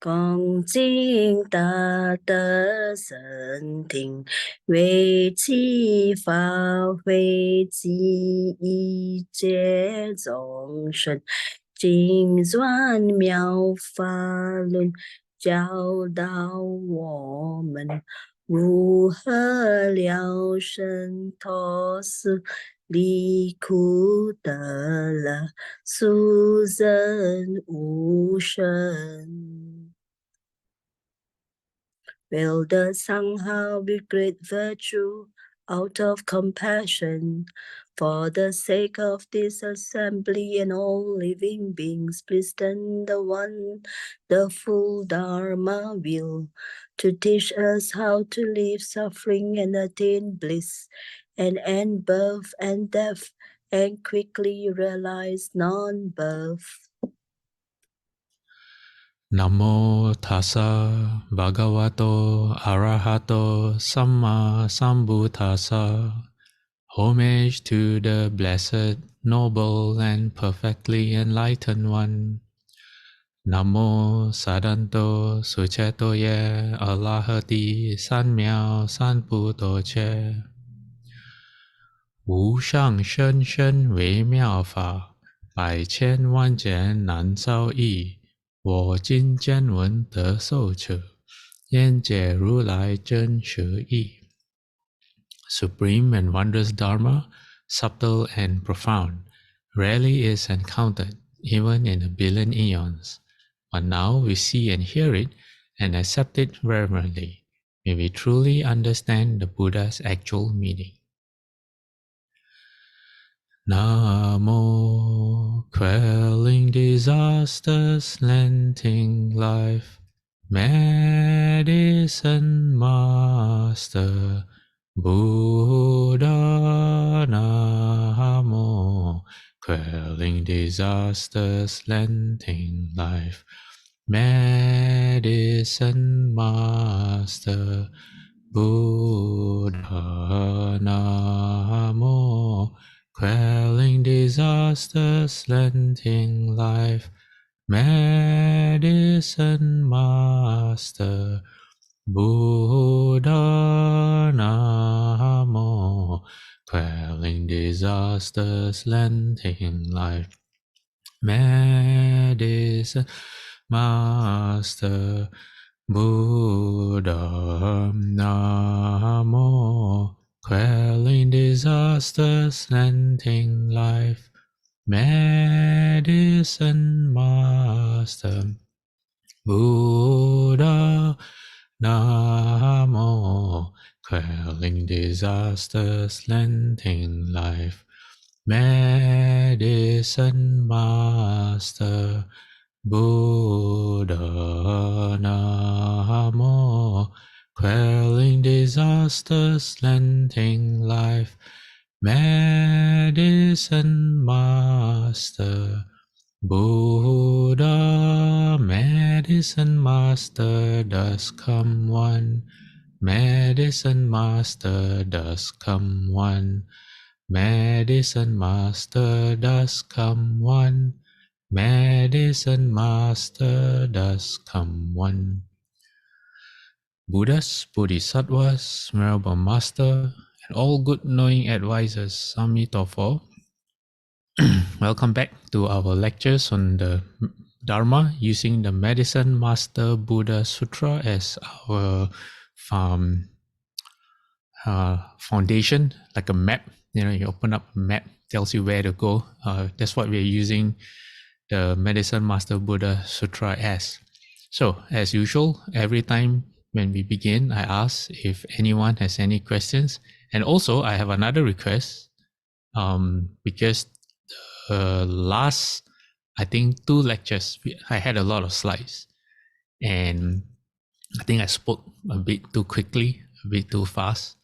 恭敬大德圣听，为其发挥及一切众生，经转妙法轮，教导我们如何了生脱死，离苦得乐，殊胜无生。Will the Sangha be great virtue out of compassion for the sake of this assembly and all living beings? Please send the one, the full Dharma will, to teach us how to leave suffering and attain bliss, and end birth and death, and quickly realize non-birth. Namo tassa bhagavato arahato samma sambuddhassa. Homage to the blessed, noble, and perfectly enlightened one. Namo sadanto suchetoye alahati sanmiao sanputo 无上甚深微妙法，百千万劫难遭遇。我今见闻得受持，愿解如来真实义。Supreme and wondrous Dharma, subtle and profound, rarely is encountered, even in a billion eons. But now we see and hear it and accept it reverently. May we truly understand the Buddha's actual meaning. Namo, quelling disasters, lengthening life, Medicine Master Buddha. Namo, quelling disasters, lengthening life, Medicine Master Buddha. Namo, quelling disasters, lengthening life, Medicine Master Buddha. Namo, quelling disasters, lengthening life, Medicine Master Buddha. Namo, quelling disasters, lengthening life, Medicine Master Buddha. Namo, quelling disasters, lengthening life, Medicine Master Buddha. Namo, quelling disasters, lengthening life, Medicine Master Buddha. Medicine Master does come one, Medicine Master does come one, Medicine Master does come one, Medicine Master does come one. Buddhas, Bodhisattvas, Venerable Master, and all good knowing advisors, Amitabha. Welcome back to our lectures on the Dharma using the Medicine Master Buddha Sutra as our foundation, like a map. You open up a map, tells you where to go. That's what we're using the Medicine Master Buddha Sutra as. So, as usual, every time when we begin, I ask if anyone has any questions. And also, I have another request, because last, I think 2 lectures, I had a lot of slides. And I think I spoke a bit too quickly, a bit too fast.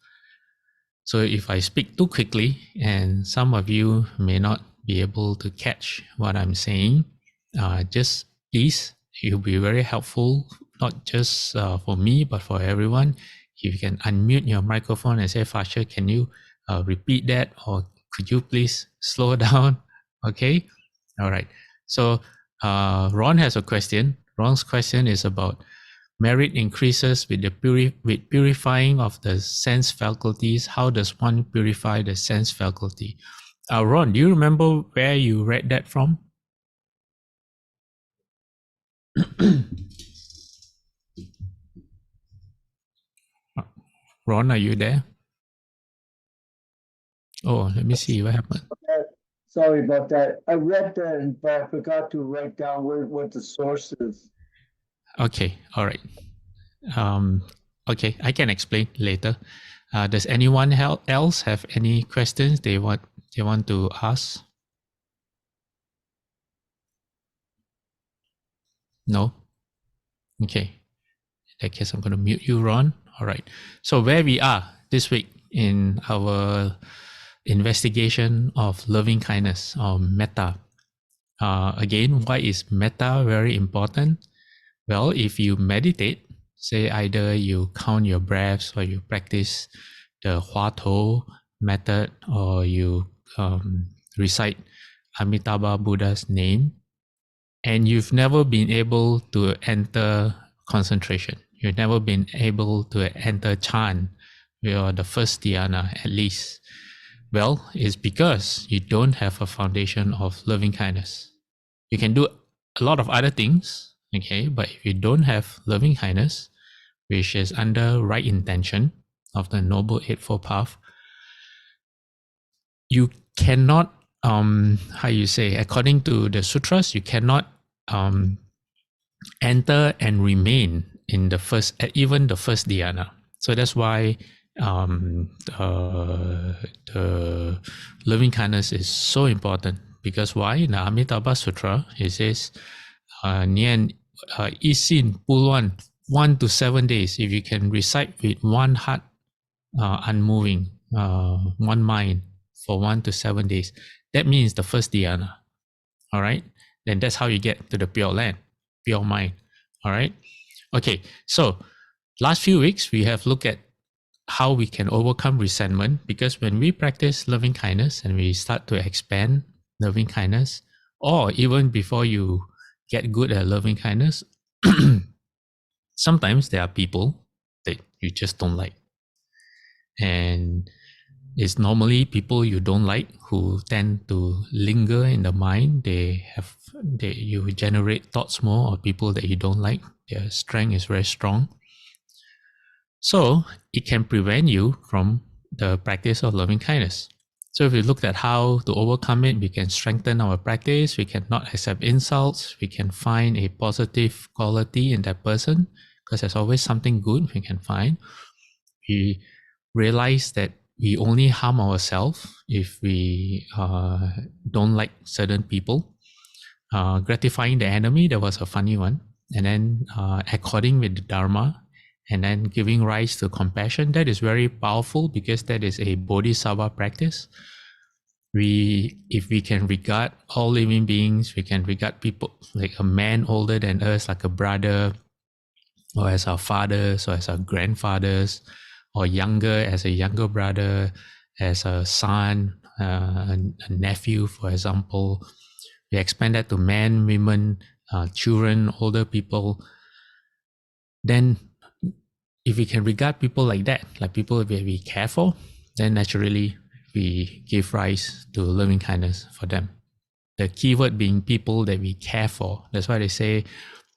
So if I speak too quickly and some of you may not be able to catch what I'm saying, just please, it will be very helpful, not just for me, but for everyone. If you can unmute your microphone and say, Fasha, can you repeat that? Or could you please slow down? Okay. All right. So Ron has a question. Ron's question is about merit increases with the with purifying of the sense faculties. How does one purify the sense faculty? Ron, do you remember where you read that from? Ron, are you there? Oh, let me see what happened. Sorry about that. I read that, but I forgot to write down what the source is. Okay, all right. Okay, I can explain later. Does anyone else have any questions they want to ask? No? Okay. In that case, I'm going to mute you, Ron. All right. So where we are this week in our investigation of loving kindness or metta. Again, why is metta very important? Well, if you meditate, say either you count your breaths or you practice the Hua To method or you recite Amitabha Buddha's name, and you've never been able to enter concentration, you've never been able to enter Chan, or the first dhyana at least, well, it's because you don't have a foundation of loving kindness. You can do a lot of other things, okay, but if you don't have loving kindness, which is under right intention of the Noble Eightfold Path, you cannot, how you say, according to the sutras, you cannot enter and remain in the first, even the first dhyana. So that's why the loving kindness is so important. Because why? In the Amitabha Sutra, it says, Nian Isin Puluan 1 to 7 days. If you can recite with one heart, unmoving, one mind for 1 to 7 days, that means the first dhyana. All right, then that's how you get to the pure land, pure mind. All right, okay. So last few weeks we have looked at how we can overcome resentment, because when we practice loving kindness and we start to expand loving kindness, or even before you get good at loving kindness, sometimes there are people that you just don't like, and it's normally people you don't like who tend to linger in the mind. You generate thoughts more of people that you don't like. Their strength is very strong. So it can prevent you from the practice of loving kindness. So if we look at how to overcome it, we can strengthen our practice. We can not accept insults. We can find a positive quality in that person, because there's always something good we can find. We realize that we only harm ourselves if we don't like certain people. Gratifying the enemy, that was a funny one. And then according with the Dharma, and then giving rise to compassion, that is very powerful, because that is a bodhisattva practice. If we can regard all living beings, we can regard people like a man older than us, like a brother, or as our fathers, or as our grandfathers, or younger as a younger brother, as a son, a nephew, for example. We expand that to men, women, children, older people. Then if we can regard people like that, like people that we care for, then naturally we give rise to loving kindness for them. The keyword being people that we care for. That's why they say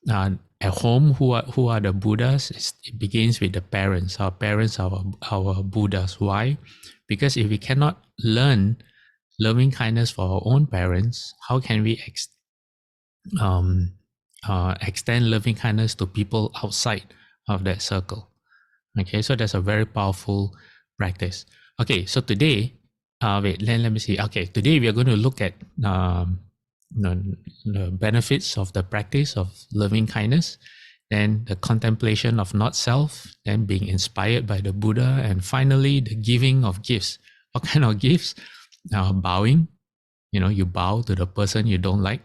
at home, who are the Buddhas? It begins with the parents. Our parents are our Buddhas. Why? Because if we cannot learn loving kindness for our own parents, how can we extend loving kindness to people outside of that circle? Okay, so that's a very powerful practice. Okay, so today, let me see. Okay, today we are going to look at the benefits of the practice of loving kindness, then the contemplation of not self, then being inspired by the Buddha, and finally the giving of gifts. What kind of gifts? Bowing. You bow to the person you don't like.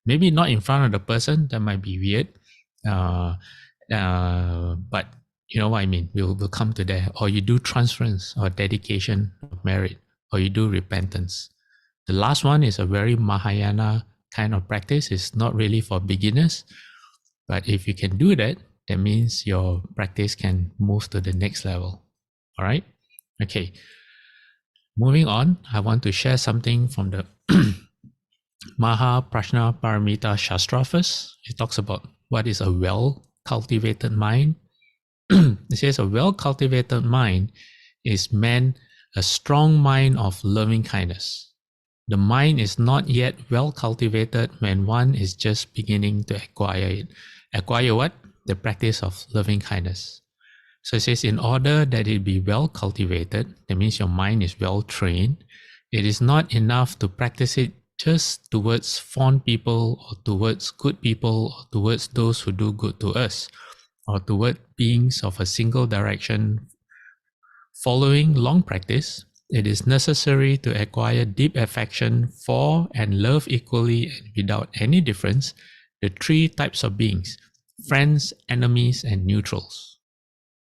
Maybe not in front of the person, that might be weird. But you know what I mean? We'll come to that. Or you do transference or dedication of merit, or you do repentance. The last one is a very Mahayana kind of practice. It's not really for beginners. But if you can do that, that means your practice can move to the next level. All right? Okay. Moving on, I want to share something from the Maha Prajna Paramita Shastra first. It talks about what is a well-cultivated mind. It says a well-cultivated mind is meant a strong mind of loving kindness. The mind is not yet well cultivated when one is just beginning to acquire it. Acquire what? The practice of loving kindness. So it says, in order that it be well cultivated, that means your mind is well trained, it is not enough to practice it just towards fond people or towards good people or towards those who do good to us or toward beings of a single direction. Following long practice, it is necessary to acquire deep affection for and love equally and without any difference the three types of beings: friends, enemies, and neutrals.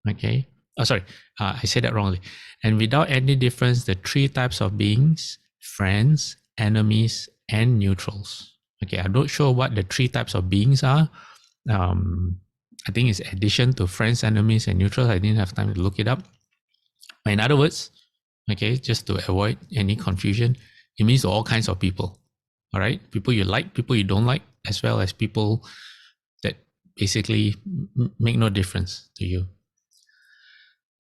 Okay. Oh, sorry, I said that wrongly. And without any difference, the three types of beings: friends, enemies, and neutrals. Okay, I'm not sure what the three types of beings are. I think it's addition to friends, enemies, and neutrals. I didn't have time to look it up. In other words, okay, just to avoid any confusion, it means all kinds of people. All right, people you like, people you don't like, as well as people that basically make no difference to you.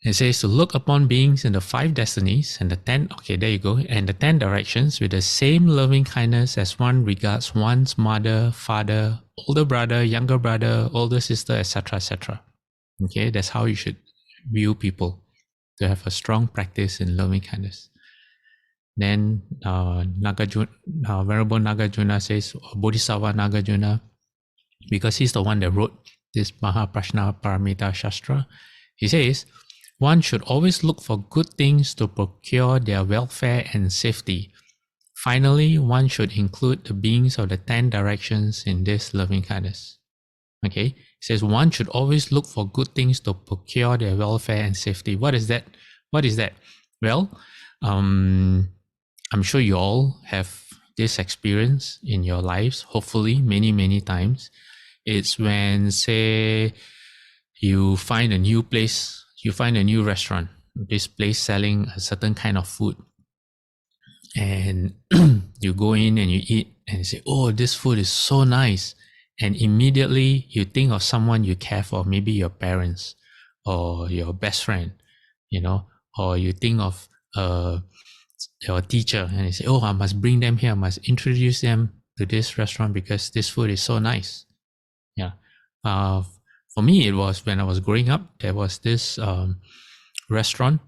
It says to look upon beings in the 5 destinies and the 10, okay, there you go, and the 10 directions with the same loving kindness as one regards one's mother, father, older brother, younger brother, older sister, etc., etc. Okay, that's how you should view people, to have a strong practice in loving kindness. Then Venerable Nagarjuna says, Bodhisattva Nagarjuna, because he's the one that wrote this Maha Prajna Paramita Shastra, he says, one should always look for good things to procure their welfare and safety. Finally, one should include the beings of the 10 directions in this loving kindness. Okay, it says one should always look for good things to procure their welfare and safety. What is that? What is that? Well, I'm sure you all have this experience in your lives, hopefully many, many times. It's when, say, you find a new place, you find a new restaurant, this place selling a certain kind of food, and you go in and you eat and you say, oh, this food is so nice. And immediately you think of someone you care for, maybe your parents or your best friend, you know, or you think of your teacher and you say, oh, I must bring them here, I must introduce them to this restaurant because this food is so nice. Yeah. For me, it was when I was growing up, there was this restaurant,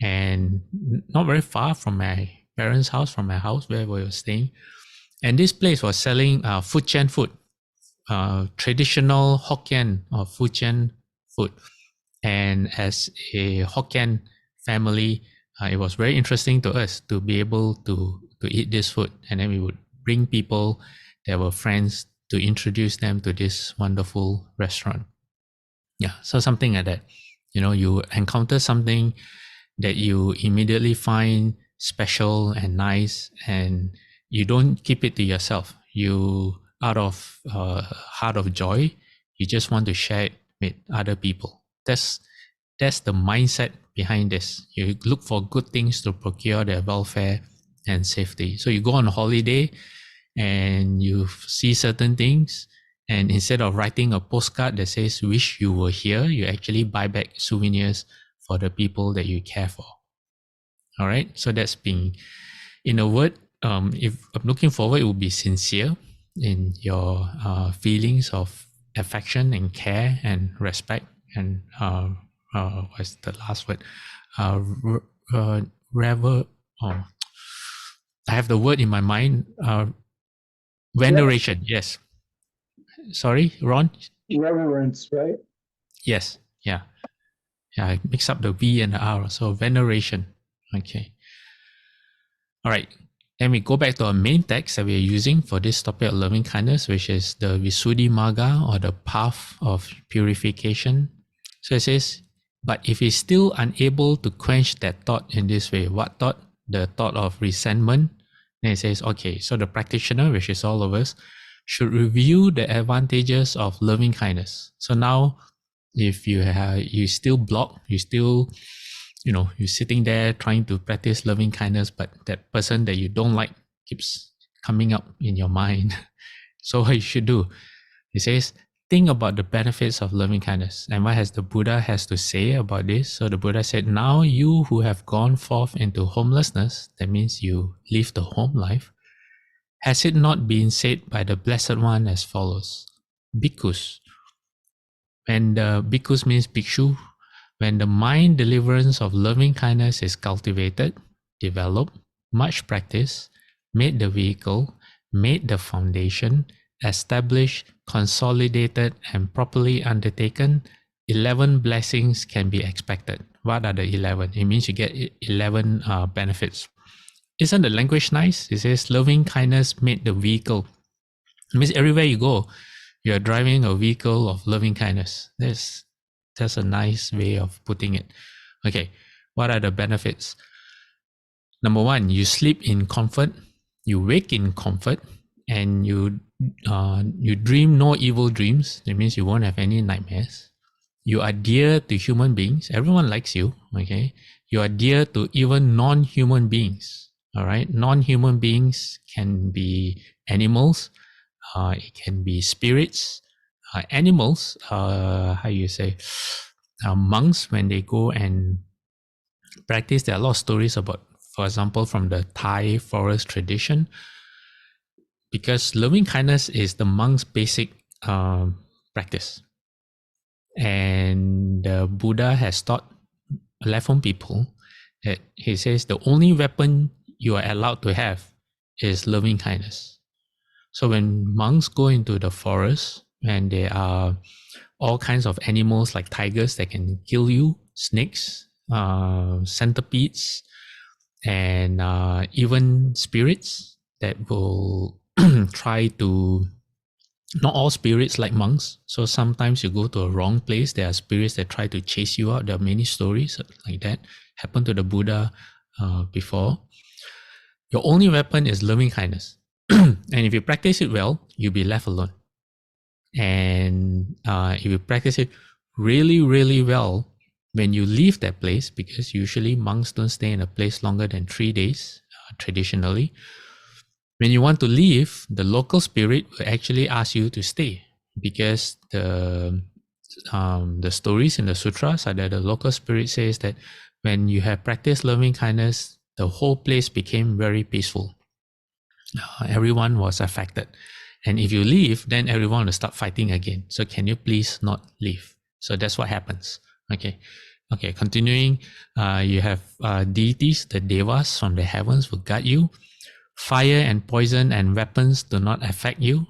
and not very far from my parents' house, from my house where we were staying. And this place was selling Fujian food, traditional Hokkien or Fujian food. And as a Hokkien family, it was very interesting to us to be able to eat this food. And then we would bring people that were friends to introduce them to this wonderful restaurant. Yeah, so something like that. You know, you encounter something that you immediately find special and nice, and you don't keep it to yourself. You, out of heart of joy, you just want to share it with other people. That's the mindset behind this. You look for good things to procure their welfare and safety. So you go on a holiday and you see certain things, and instead of writing a postcard that says wish you were here, you actually buy back souvenirs for the people that you care for. All right, so that's being, in a word, if I'm looking forward, it will be sincere in your feelings of affection and care and respect, and what's the last word? I have the word in my mind. Veneration. Yes. Sorry, Ron? Reverence, right? Yes. Yeah. Yeah, I mix up the V and the R. So veneration. Okay. All right. Then we go back to our main text that we are using for this topic of loving kindness, which is the Visuddhimagga, or the path of purification. So it says, but if he's still unable to quench that thought in this way, what thought? The thought of resentment. Then it says, okay, so the practitioner, which is all of us, should review the advantages of loving kindness. So now, if you still block, you still, you're sitting there trying to practice loving kindness, but that person that you don't like keeps coming up in your mind. So what you should do, he says, think about the benefits of loving kindness. And what has the Buddha has to say about this? So the Buddha said, now you who have gone forth into homelessness, that means you live the home life, has it not been said by the Blessed One as follows? Bhikkhus. And bhikkhus means bhikshu. When the mind deliverance of loving kindness is cultivated, developed, much practice, made the vehicle, made the foundation, established, consolidated, and properly undertaken, 11 blessings can be expected. What are the 11? It means you get 11 benefits. Isn't the language nice? It says loving kindness made the vehicle. It means everywhere you go, you're driving a vehicle of loving kindness. That's a nice way of putting it. Okay, what are the benefits? Number one, you sleep in comfort, you wake in comfort, and you dream no evil dreams. That means you won't have any nightmares. You are dear to human beings. Everyone likes you. Okay, you are dear to even non-human beings. All right, non-human beings can be animals. It can be spirits, animals. How you say, monks when they go and practice. There are a lot of stories about, for example, from the Thai forest tradition. Because loving kindness is the monk's basic practice, and the Buddha has taught left home people that he says the only weapon you are allowed to have is loving kindness. So when monks go into the forest and there are all kinds of animals like tigers that can kill you, snakes, centipedes, and even spirits that will try to, not all spirits like monks. So sometimes you go to a wrong place, there are spirits that try to chase you out. There are many stories like that happened to the Buddha before. Your only weapon is loving kindness. And if you practice it well, you'll be left alone. And if you practice it really, really well, when you leave that place, because usually monks don't stay in a place longer than 3 days, traditionally, when you want to leave, the local spirit will actually ask you to stay, because the stories in the sutras are that the local spirit says that when you have practiced loving kindness, the whole place became very peaceful. Everyone was affected. And if you leave, then everyone will start fighting again. So can you please not leave? So that's what happens. Okay, continuing, you have deities, the devas from the heavens will guide you. Fire and poison and weapons do not affect you.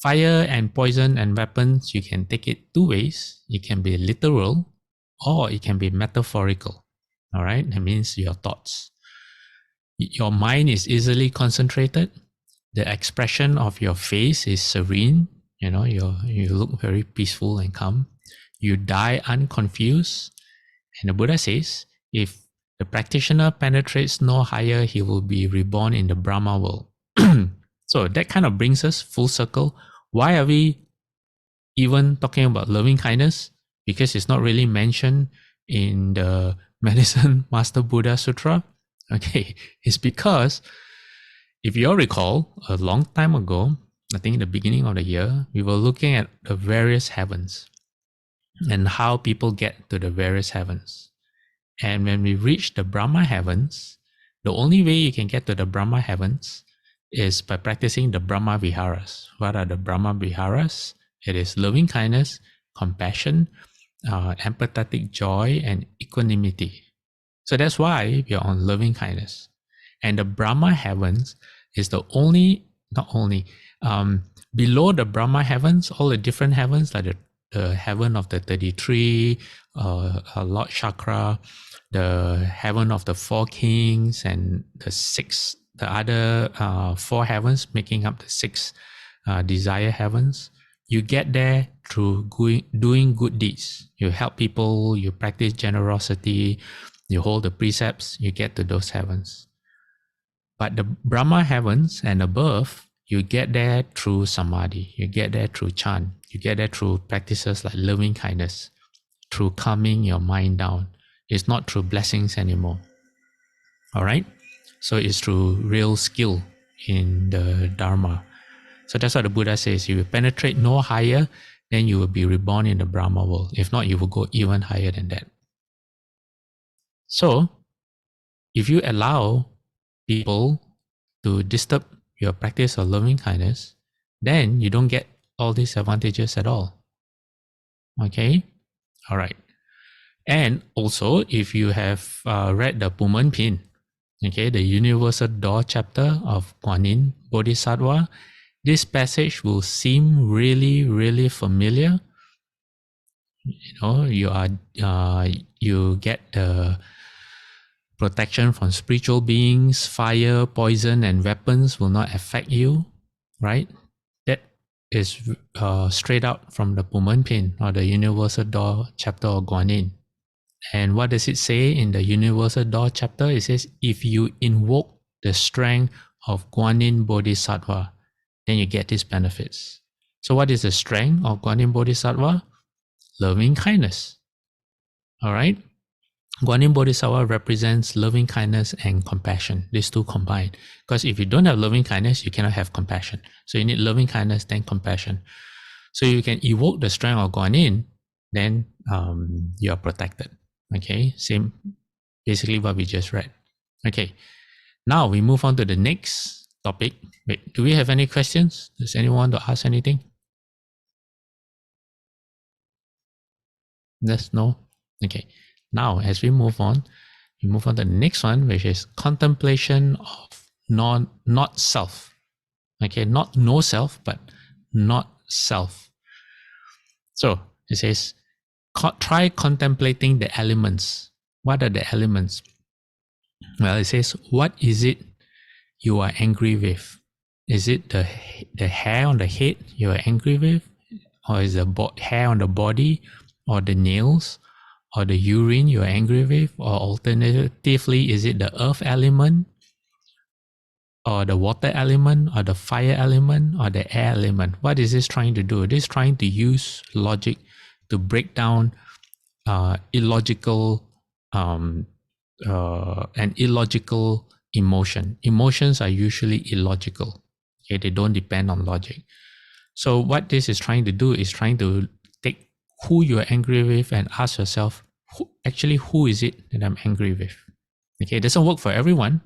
Fire and poison and weapons, you can take it two ways. It can be literal or it can be metaphorical. All right, that means your thoughts. Your mind is easily concentrated. The expression of your face is serene. You look very peaceful and calm. You die unconfused. And the Buddha says, if the practitioner penetrates no higher, he will be reborn in the Brahma world. So that kind of brings us full circle. Why are we even talking about loving kindness? Because it's not really mentioned in the Medicine Master Buddha Sutra. Okay, it's because if you all recall, a long time ago, I think in the beginning of the year, we were looking at the various heavens and how people get to the various heavens. And when we reach the Brahma heavens, the only way you can get to the Brahma heavens is by practicing the Brahma Viharas. What are the Brahma Viharas? It is loving kindness, compassion, empathetic joy, and equanimity. So that's why we are on loving kindness. And the Brahma heavens is the only, below the Brahma heavens, all the different heavens, like the heaven of the 33, Lord Chakra, the heaven of the 4 kings, and the other 4 heavens making up the 6 desire heavens. You get there through doing good deeds. You help people, you practice generosity, you hold the precepts, you get to those heavens. But the Brahma heavens and above, You get there through samadhi. You get there through chant. You get there through practices like loving kindness, through calming your mind down. It's not through blessings anymore. All right? So it's through real skill in the Dharma. So that's what the Buddha says. You will penetrate no higher, then you will be reborn in the Brahma world. If not, you will go even higher than that. So, if you allow people to disturb your practice of loving kindness, then you don't get all these advantages at all. Okay? All right. And also, if you have read the Pumen Pin, okay, the Universal Door chapter of Guanyin Bodhisattva, this passage will seem really, really familiar. You know, you get the protection from spiritual beings, fire, poison, and weapons will not affect you, right? That is straight out from the Pumen Pin or the Universal Door chapter of Guanyin. And what does it say in the Universal Door chapter? It says, if you invoke the strength of Guanyin Bodhisattva, then you get these benefits. So what is the strength of Guanyin Bodhisattva? Loving kindness. All right? Guanyin Bodhisattva represents loving kindness and compassion, these two combined. Because if you don't have loving kindness, you cannot have compassion. So you need loving kindness, then compassion. So you can evoke the strength of Guanyin, then you are protected. Okay, same, basically what we just read. Okay, now we move on to the next topic. Wait, do we have any questions? Does anyone want to ask anything? Yes, no? Okay, now as we move on to the next one, which is contemplation of not self. Okay, not no self, but not self. So it says, try contemplating the elements. What are the elements? Well, it says, what is it you are angry with? Is it the hair on the head you are angry with? Or is the hair on the body? Or the nails? Or the urine you are angry with? Or alternatively, is it the earth element? Or the water element? Or the fire element? Or the air element? What is this trying to do? It is trying to use logic to break down illogical and illogical emotion. Emotions are usually illogical. Okay, they don't depend on logic. So what this is trying to do is trying to take who you are angry with and ask yourself, who is it that I'm angry with? Okay, it doesn't work for everyone.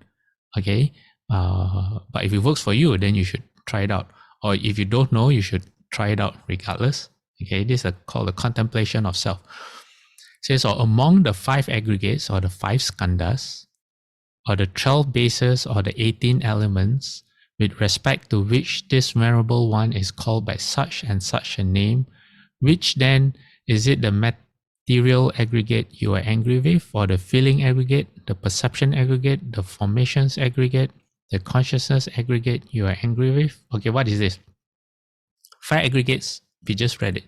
Okay, but if it works for you, then you should try it out. Or if you don't know, you should try it out regardless. Okay, this is called the contemplation of self. It says, or among the 5 aggregates or the 5 skandhas, or the 12 bases or the 18 elements, with respect to which this venerable one is called by such and such a name, which then is it the material aggregate you are angry with, or the feeling aggregate, the perception aggregate, the formations aggregate, the consciousness aggregate you are angry with? Okay, what is this? 5 aggregates, we just read it.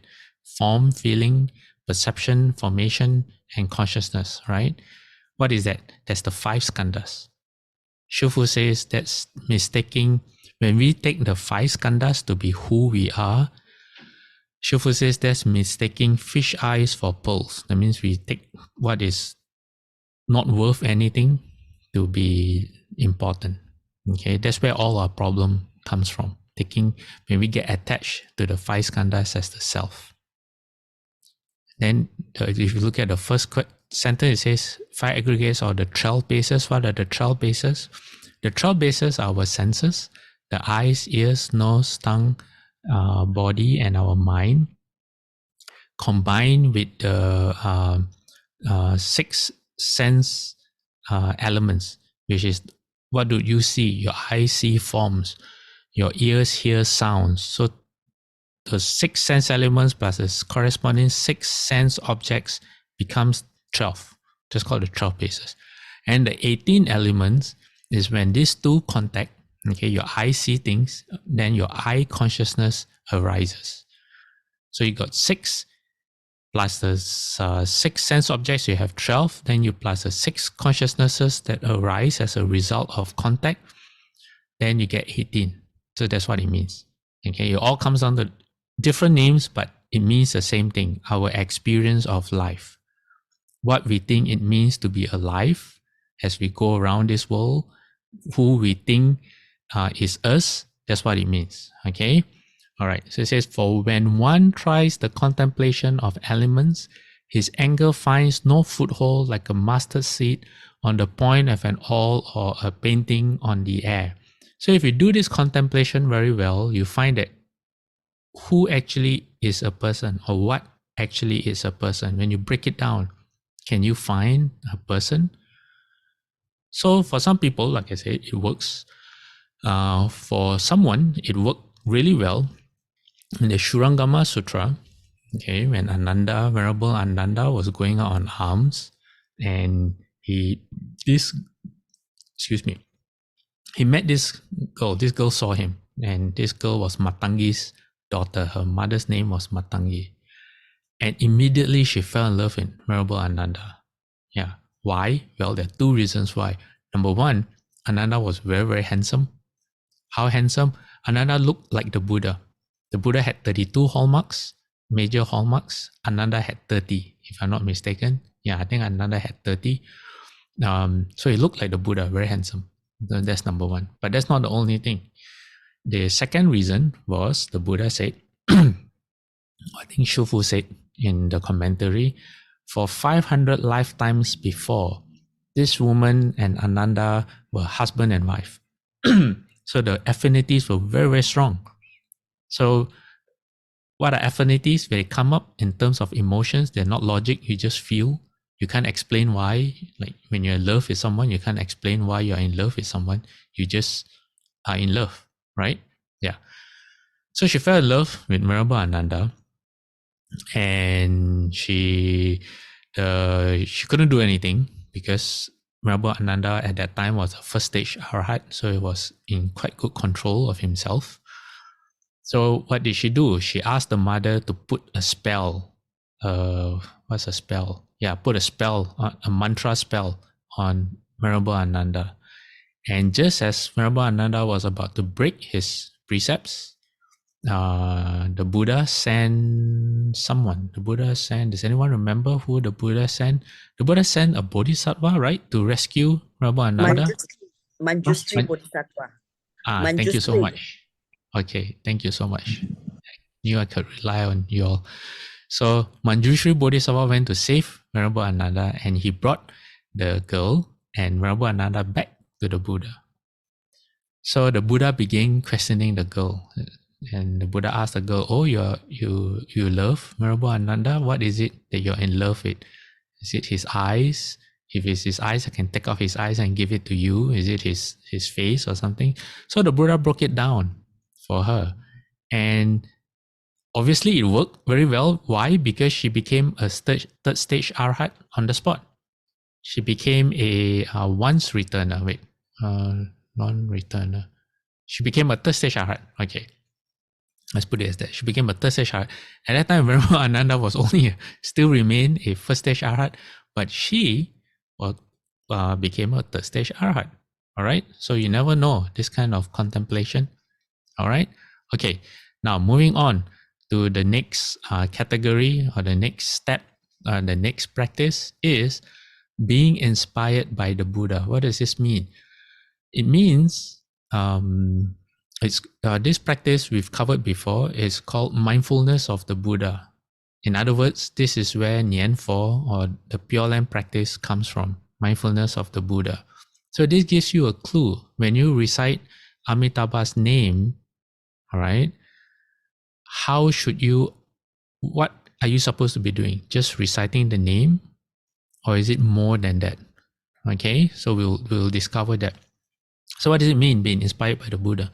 Form, feeling, perception, formation, and consciousness, right? What is that? That's the 5 skandhas. Shufu says that's mistaking. When we take the 5 skandhas to be who we are, Shufu says that's mistaking fish eyes for pearls. That means we take what is not worth anything to be important. Okay, that's where all our problem comes from. When we get attached to the 5 skandhas as the self. Then if you look at the first sentence, it says 5 aggregates or the 12 bases. What are the 12 bases? The 12 bases are our senses, the eyes, ears, nose, tongue, body, and our mind, combined with the 6 sense elements, which is what do you see? Your eyes see forms, your ears hear sounds. So the 6 sense elements plus the corresponding 6 sense objects becomes 12. Just called the 12 bases. And the 18 elements is when these two contact, okay, your eye see things, then your eye consciousness arises. So you got 6 plus the 6 sense objects, you have 12, then you plus the 6 consciousnesses that arise as a result of contact, then you get 18. So that's what it means. Okay, it all comes down to different names, but it means the same thing, our experience of life. What we think it means to be alive as we go around this world, who we think is us, that's what it means. Okay? All right. So it says, for when one tries the contemplation of elements, his anger finds no foothold like a mustard seed on the point of an awl or a painting on the air. So if you do this contemplation very well, you find that who actually is a person or what actually is a person. When you break it down, can you find a person? So for some people, like I said, it works. For someone, it worked really well in the Shurangama Sutra. Okay, when Venerable Ananda was going out on alms, and he met this girl. This girl saw him, and this girl was Matangi's daughter. Her mother's name was Matangi. And immediately she fell in love with Venerable Ananda. Yeah. Why? Well, there are two reasons why. Number one, Ananda was very, very handsome. How handsome? Ananda looked like the Buddha. The Buddha had 32 hallmarks, major hallmarks. Ananda had 30, if I'm not mistaken. Yeah, I think Ananda had 30. So he looked like the Buddha, very handsome. That's number one. But that's not the only thing. The second reason was the Buddha said, I think Shufu said in the commentary, for 500 lifetimes before, this woman and Ananda were husband and wife. So the affinities were very, very strong. So what are affinities? They come up in terms of emotions. They're not logic. You just feel. You can't explain why. Like when you're in love with someone, you can't explain why you're in love with someone. You just are in love, right? Yeah. So she fell in love with Venerable Ananda, and she couldn't do anything because Venerable Ananda at that time was a first stage Arhat, so he was in quite good control of himself. So what did she do? She asked the mother to put a spell. What's a spell? Yeah, put a spell, a mantra spell on Venerable Ananda. And just as Venerable Ananda was about to break his precepts, the Buddha sent someone. The Buddha sent, does anyone remember who the Buddha sent? The Buddha sent a bodhisattva, right, to rescue Venerable Ananda? Manjushri Bodhisattva. Thank you so much. Okay, thank you so much. I knew I could rely on you all. So Manjushri Bodhisattva went to save Venerable Ananda, and he brought the girl and Venerable Ananda back to the Buddha. So the Buddha began questioning the girl, and the Buddha asked the girl, "Oh, you love Venerable Ananda? What is it that you're in love with? Is it his eyes? If it's his eyes, I can take off his eyes and give it to you. Is it his face or something?" So the Buddha broke it down for her, and obviously it worked very well. Why? Because she became a third stage Arhat on the spot. She became a once returner. Non-returner. She became a third stage Arhat. Okay, let's put it as that. She became a third stage Arhat. At that time, Venerable Ananda was still remained a first stage Arhat, but she became a third stage Arhat. All right. So you never know this kind of contemplation. All right. Okay. Now moving on to the next category or the next step, the next practice is being inspired by the Buddha. What does this mean? It means it's this practice we've covered before is called mindfulness of the Buddha. In other words, this is where Nianfo or the Pure Land practice comes from, mindfulness of the Buddha. So this gives you a clue. When you recite Amitabha's name, all right, what are you supposed to be doing? Just reciting the name, or is it more than that? Okay, so we'll discover that. So what does it mean being inspired by the Buddha?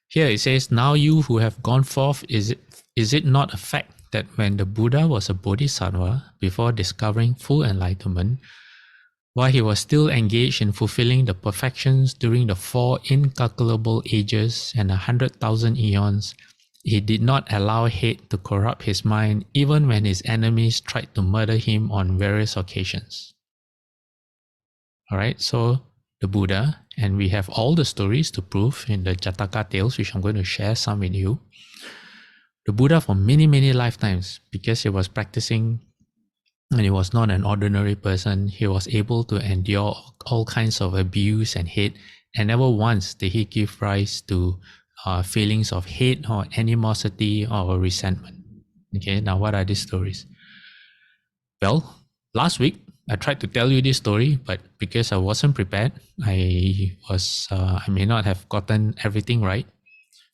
Here it says, now you who have gone forth, is it not a fact that when the Buddha was a bodhisattva, before discovering full enlightenment, while he was still engaged in fulfilling the perfections during the 4 incalculable ages and 100,000 eons, he did not allow hate to corrupt his mind even when his enemies tried to murder him on various occasions. Alright, so the Buddha, and we have all the stories to prove in the Jataka tales, which I'm going to share some with you. The Buddha, for many, many lifetimes, because he was practicing and he was not an ordinary person, he was able to endure all kinds of abuse and hate, and never once did he give rise to feelings of hate or animosity or resentment. Okay, now what are these stories? Well, last week I tried to tell you this story, but because I wasn't prepared, I may not have gotten everything right.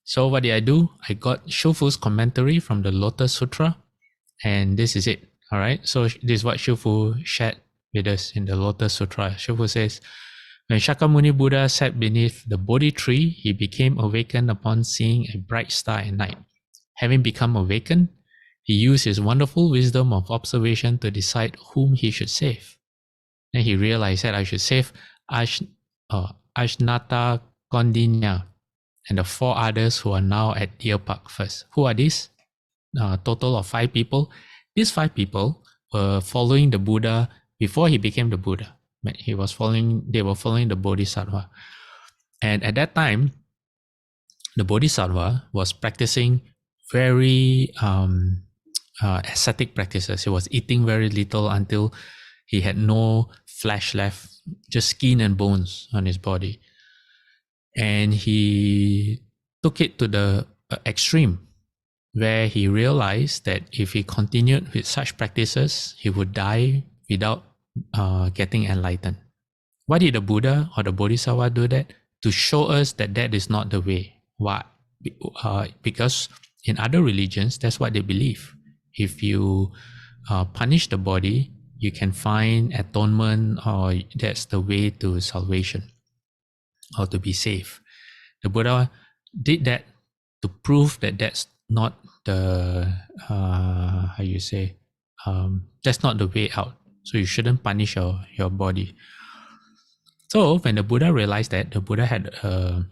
So what did I do? I got Shufu's commentary from the Lotus Sutra, and this is it. All right. So this is what Shufu shared with us in the Lotus Sutra. Shufu says, when Shakyamuni Buddha sat beneath the Bodhi tree, he became awakened upon seeing a bright star at night. Having become awakened, he used his wonderful wisdom of observation to decide whom he should save. Then he realized that I should save Ashnata Kondinya and the 4 others who are now at Deer Park first. Who are these? Total of 5 people. These 5 people were following the Buddha before he became the Buddha. They were following the Bodhisattva. And at that time, the Bodhisattva was practicing very ascetic practices. He was eating very little until he had no flesh left, just skin and bones on his body. And he took it to the extreme, where he realized that if he continued with such practices, he would die without getting enlightened. Why did the Buddha or the Bodhisattva do that? To show us that that is not the way. Why? Because in other religions, that's what they believe. If you punish the body, you can find atonement, or that's the way to salvation or to be safe. The Buddha did that to prove that that's not the that's not the way out. So you shouldn't punish your body. So when the Buddha realized that, the Buddha had a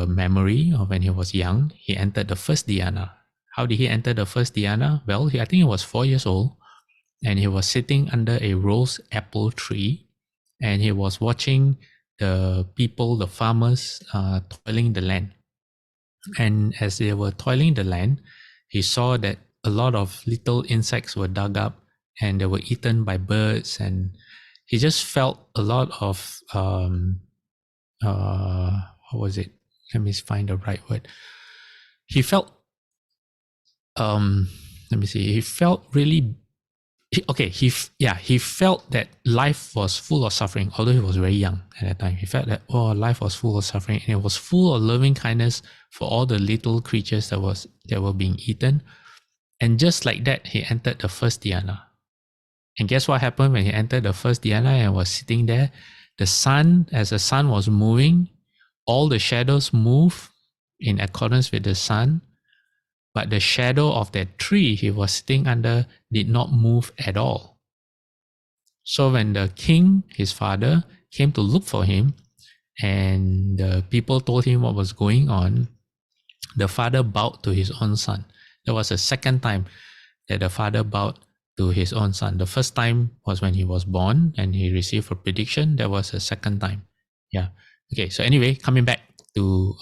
memory of when he was young. He entered the first dhyana. How did he enter the first dhyana? Well, I think he was 4 years old, and he was sitting under a rose apple tree, and he was watching the people, the farmers, toiling the land. And as they were toiling the land, he saw that a lot of little insects were dug up and they were eaten by birds, and he just felt a lot of what was it? Let me find the right word. He felt he felt really he felt that life was full of suffering, although he was very young at that time. He felt that life was full of suffering, and it was full of loving kindness for all the little creatures that were being eaten. And just like that, he entered the first dhyana. And guess what happened when he entered the first dhyana and was sitting there? As the sun was moving, all the shadows moved in accordance with the sun, but the shadow of that tree he was sitting under did not move at all. So when the king, his father, came to look for him, and the people told him what was going on, the father bowed to his own son. There was a second time that the father bowed to his own son. The first time was when he was born and he received a prediction. That was a second time. Yeah. Okay. So anyway, coming back to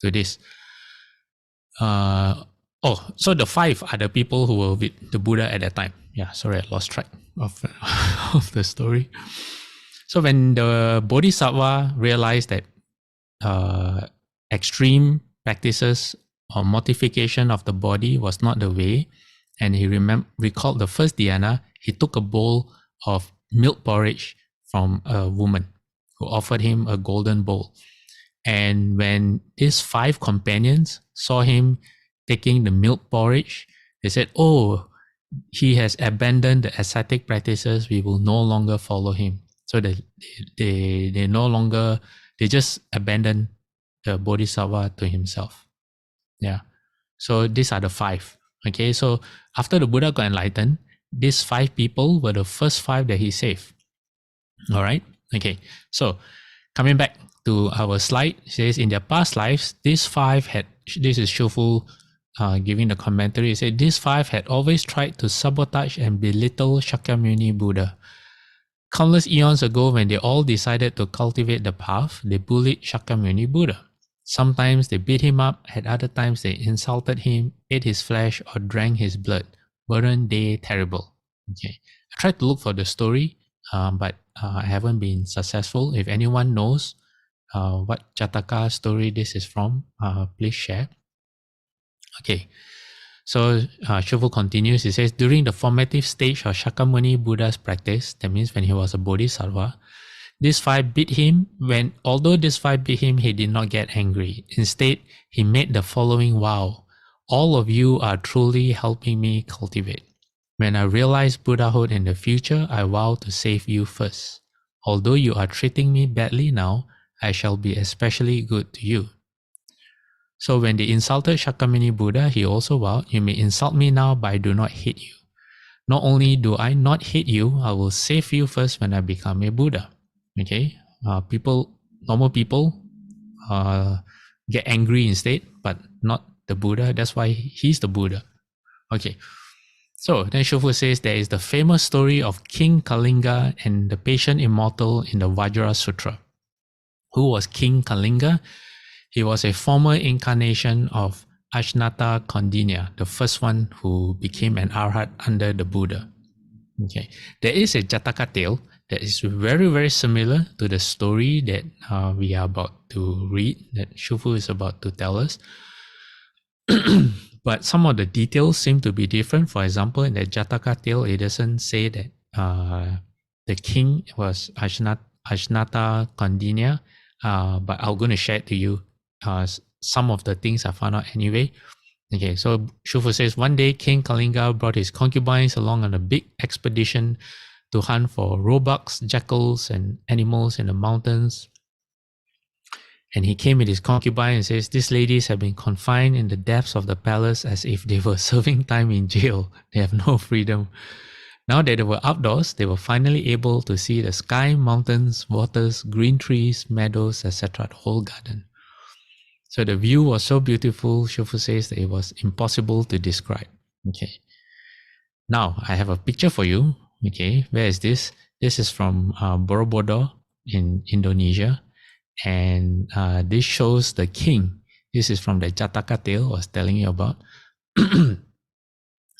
this. So the 5 are the people who were with the Buddha at that time. Yeah, sorry, I lost track of the story. So when the Bodhisattva realized that extreme practices or mortification of the body was not the way, and he recalled the first dhyana, he took a bowl of milk porridge from a woman who offered him a golden bowl. And when these 5 companions saw him taking the milk porridge, they said, "Oh, he has abandoned the ascetic practices. We will no longer follow him." So they just abandoned the Bodhisattva to himself. Yeah. So these are the 5. Okay. So after the Buddha got enlightened, these 5 people were the first 5 that he saved. All right. Okay. So coming back to our slide, it says in their past lives, these 5 had, this is Shufu giving the commentary, he said, these 5 had always tried to sabotage and belittle Shakyamuni Buddha. Countless eons ago, when they all decided to cultivate the path, they bullied Shakyamuni Buddha. Sometimes they beat him up, at other times they insulted him, ate his flesh, or drank his blood. Weren't they terrible? Okay, I tried to look for the story, but I haven't been successful. If anyone knows what Jataka story this is from, please share. Okay, so Shufu continues. He says, during the formative stage of Shakyamuni Buddha's practice, that means when he was a bodhisattva, this five beat him. Although this five beat him, he did not get angry. Instead, he made the following vow: all of you are truly helping me cultivate. When I realize Buddhahood in the future, I vow to save you first. Although you are treating me badly now, I shall be especially good to you. So when they insulted Shakyamuni Buddha, he also vowed, you may insult me now, but I do not hate you. Not only do I not hate you, I will save you first when I become a Buddha. Okay, normal people get angry instead, but not the Buddha. That's why he's the Buddha. Okay, so then Shufu says there is the famous story of King Kalinga and the patient immortal in the Vajra Sutra. Who was King Kalinga? He was a former incarnation of Ajnata Kondinya, the first one who became an arhat under the Buddha. Okay, there is a Jataka tale that is very, very similar to the story that we are about to read, that Shufu is about to tell us. But some of the details seem to be different. For example, in the Jataka tale, it doesn't say that the king was Ajnata Kondinya, but I'm going to share it to you. Some of the things I found out anyway. Okay, so Shufu says, one day King Kalinga brought his concubines along on a big expedition to hunt for roebucks, jackals, and animals in the mountains. And he came with his concubine and says, these ladies have been confined in the depths of the palace as if they were serving time in jail. They have no freedom. Now that they were outdoors, they were finally able to see the sky, mountains, waters, green trees, meadows, etc., the whole garden. So the view was so beautiful, Shufu says, that it was impossible to describe. Okay. Now, I have a picture for you. Okay, where is this? This is from Borobudur in Indonesia. And this shows the king. This is from the Jataka tale I was telling you about.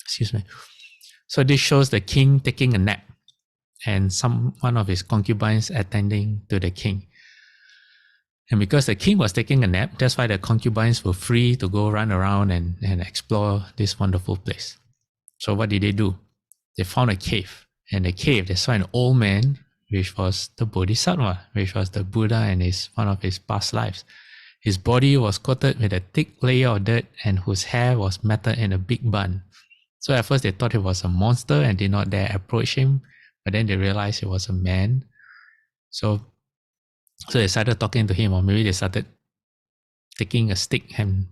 Excuse me. So this shows the king taking a nap and one of his concubines attending to the king. And because the king was taking a nap, that's why the concubines were free to go run around and explore this wonderful place. So what did they do? They found a cave. And the cave, they saw an old man, which was the Bodhisattva, which was the Buddha and one of his past lives. His body was coated with a thick layer of dirt and whose hair was matted in a big bun. So at first they thought it was a monster and did not dare approach him, but then they realized it was a man. So they started talking to him, or maybe they started taking a stick and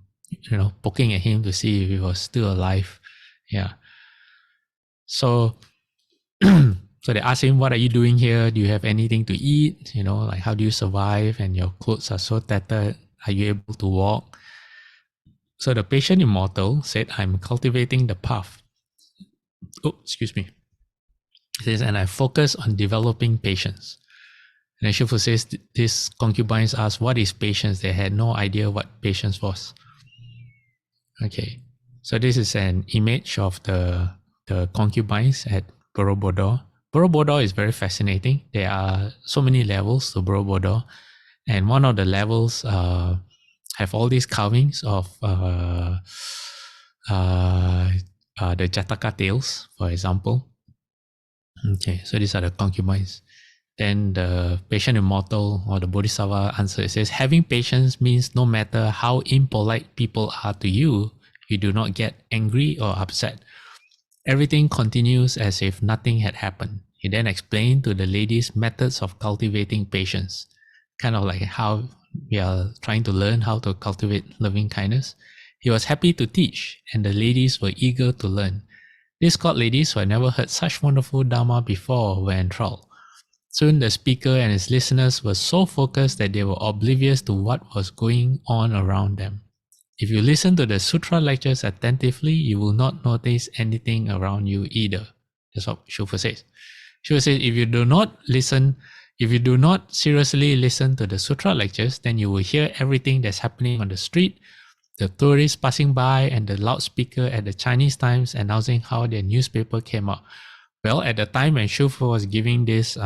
poking at him to see if he was still alive. Yeah. So so they asked him, what are you doing here? Do you have anything to eat? Like how do you survive? And your clothes are so tattered. Are you able to walk? So the patient immortal said, I'm cultivating the path. Oh, excuse me. He says, and I focus on developing patience. And Shufu says, these concubines asked, what is patience? They had no idea what patience was. Okay, so this is an image of the concubines at Borobudur. Borobudur is very fascinating. There are so many levels to Borobudur, and one of the levels have all these carvings of the Jataka tales, for example. Okay, so these are the concubines. Then the patient immortal or the Bodhisattva answer, it says, having patience means no matter how impolite people are to you, you do not get angry or upset. Everything continues as if nothing had happened. He then explained to the ladies methods of cultivating patience, kind of like how we are trying to learn how to cultivate loving kindness. He was happy to teach, and the ladies were eager to learn. These court ladies who had never heard such wonderful Dharma before were enthralled. Soon the speaker and his listeners were so focused that they were oblivious to what was going on around them. If you listen to the sutra lectures attentively, you will not notice anything around you either. That's what Shufu says. She would say, if you do not seriously listen to the sutra lectures, then you will hear everything that's happening on the street, the tourists passing by, and the loudspeaker at the Chinese Times announcing how their newspaper came out. Well, at the time when Shufu was giving this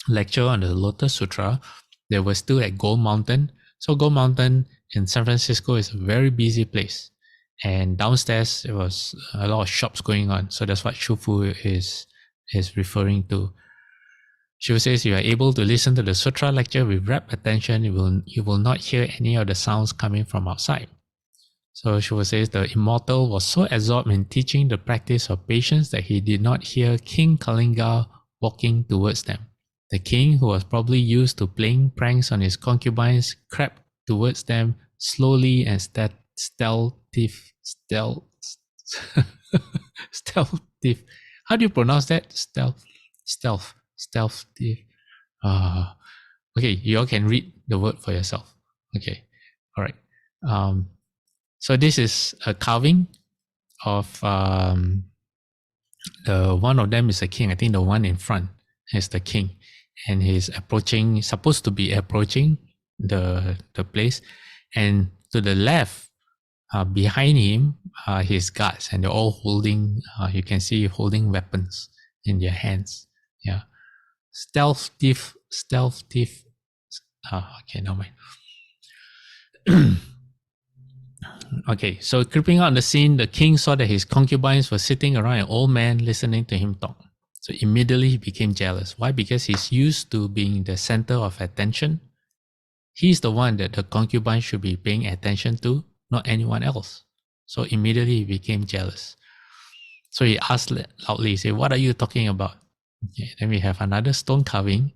lecture on the Lotus Sutra, they were still at Gold Mountain. So Gold Mountain in San Francisco is a very busy place. And downstairs, there was a lot of shops going on. So that's what Shufu is referring to. Shu says, you are able to listen to the sutra lecture with rapt attention, you will not hear any of the sounds coming from outside. So Shu says, the immortal was so absorbed in teaching the practice of patience that he did not hear King Kalinga walking towards them. The king, who was probably used to playing pranks on his concubines, crept towards them slowly and stealthy. How do you pronounce that? Stealth. Okay, you all can read the word for yourself. Okay, all right. So this is a carving of the one of them is the king. I think the one in front is the king, and he's supposed to be approaching the place, and to the left, behind him, his guards, and they're all holding. You can see holding weapons in their hands. Yeah. Stealth thief. Okay, no mind. Okay, so creeping out on the scene, the king saw that his concubines were sitting around an old man listening to him talk. So immediately he became jealous. Why? Because he's used to being the center of attention. He's the one that the concubine should be paying attention to, not anyone else. So immediately he became jealous. So he asked loudly, he said, what are you talking about? Okay, then we have another stone carving.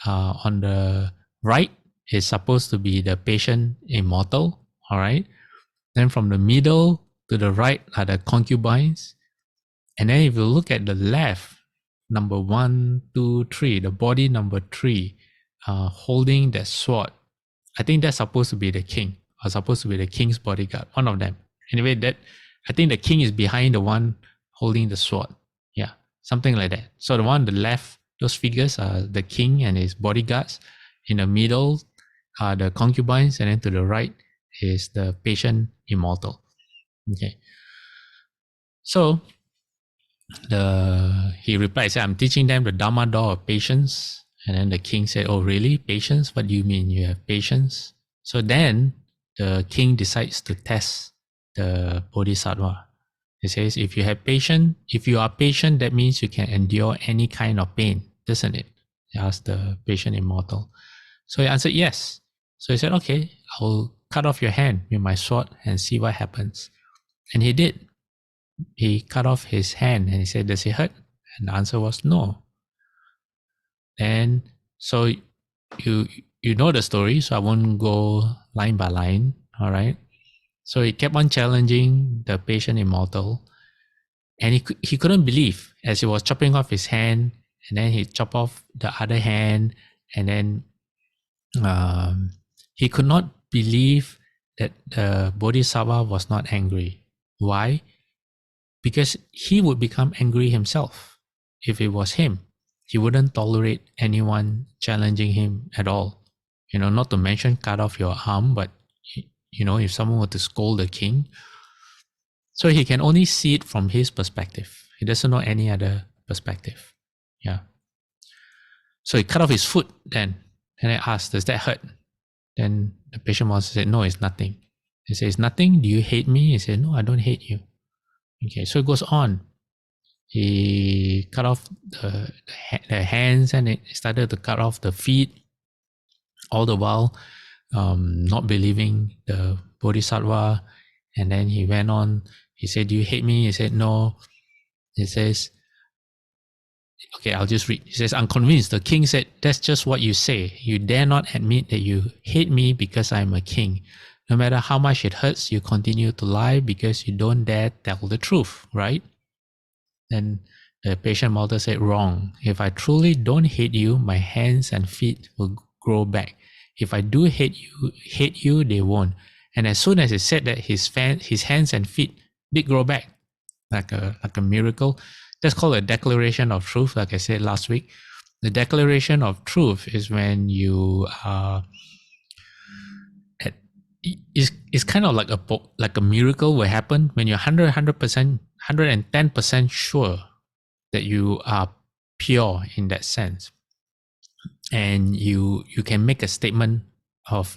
On the right is supposed to be the patient immortal. All right. Then from the middle to the right are the concubines. And then if you look at the left, number 1, 2, 3, the body number 3, holding that sword. I think that's supposed to be the king, or supposed to be the king's bodyguard, one of them. Anyway, I think the king is behind the one holding the sword. Yeah, something like that. So the one on the left, those figures are the king and his bodyguards. In the middle are the concubines, and then to the right is the patient immortal. Okay. So he replied, I'm teaching them the Dharma door of patience. And then the king said, oh really? Patience? What do you mean you have patience? So then the king decides to test the bodhisattva. He says, if you are patient, that means you can endure any kind of pain, doesn't it? He asked the patient immortal. So he answered yes. So he said, okay, I'll cut off your hand with my sword and see what happens. And he did. He cut off his hand and he said, does it hurt? And the answer was no. And so you know the story, so I won't go line by line, all right? So he kept on challenging the patient immortal, and he couldn't believe as he was chopping off his hand, and then he chopped off the other hand, and then he could not believe that the bodhisattva was not angry. Why? Because he would become angry himself. If it was him, he wouldn't tolerate anyone challenging him at all. Not to mention cut off your arm, but if someone were to scold the king. So he can only see it from his perspective. He doesn't know any other perspective. Yeah. So he cut off his foot then. And I asked, does that hurt? Then the patient master said, no, it's nothing. He says, nothing? Do you hate me? He said, no, I don't hate you. Okay, so it goes on. He cut off the hands, and it started to cut off the feet, all the while not believing the bodhisattva. And then he went on. He said, do you hate me? He said, no. He says, okay, I'll just read. He says, I'm convinced. The king said, that's just what you say. You dare not admit that you hate me because I'm a king. No matter how much it hurts, you continue to lie because you don't dare tell the truth, right? Then the patient immortal said, wrong. If I truly don't hate you, my hands and feet will grow back. If I do hate you, they won't. And as soon as he said that, his hands and feet did grow back, like a miracle. That's called a declaration of truth, like I said last week. The declaration of truth is when you are it's kind of like a miracle will happen when you're 100%, 110% sure that you are pure in that sense, and you can make a statement of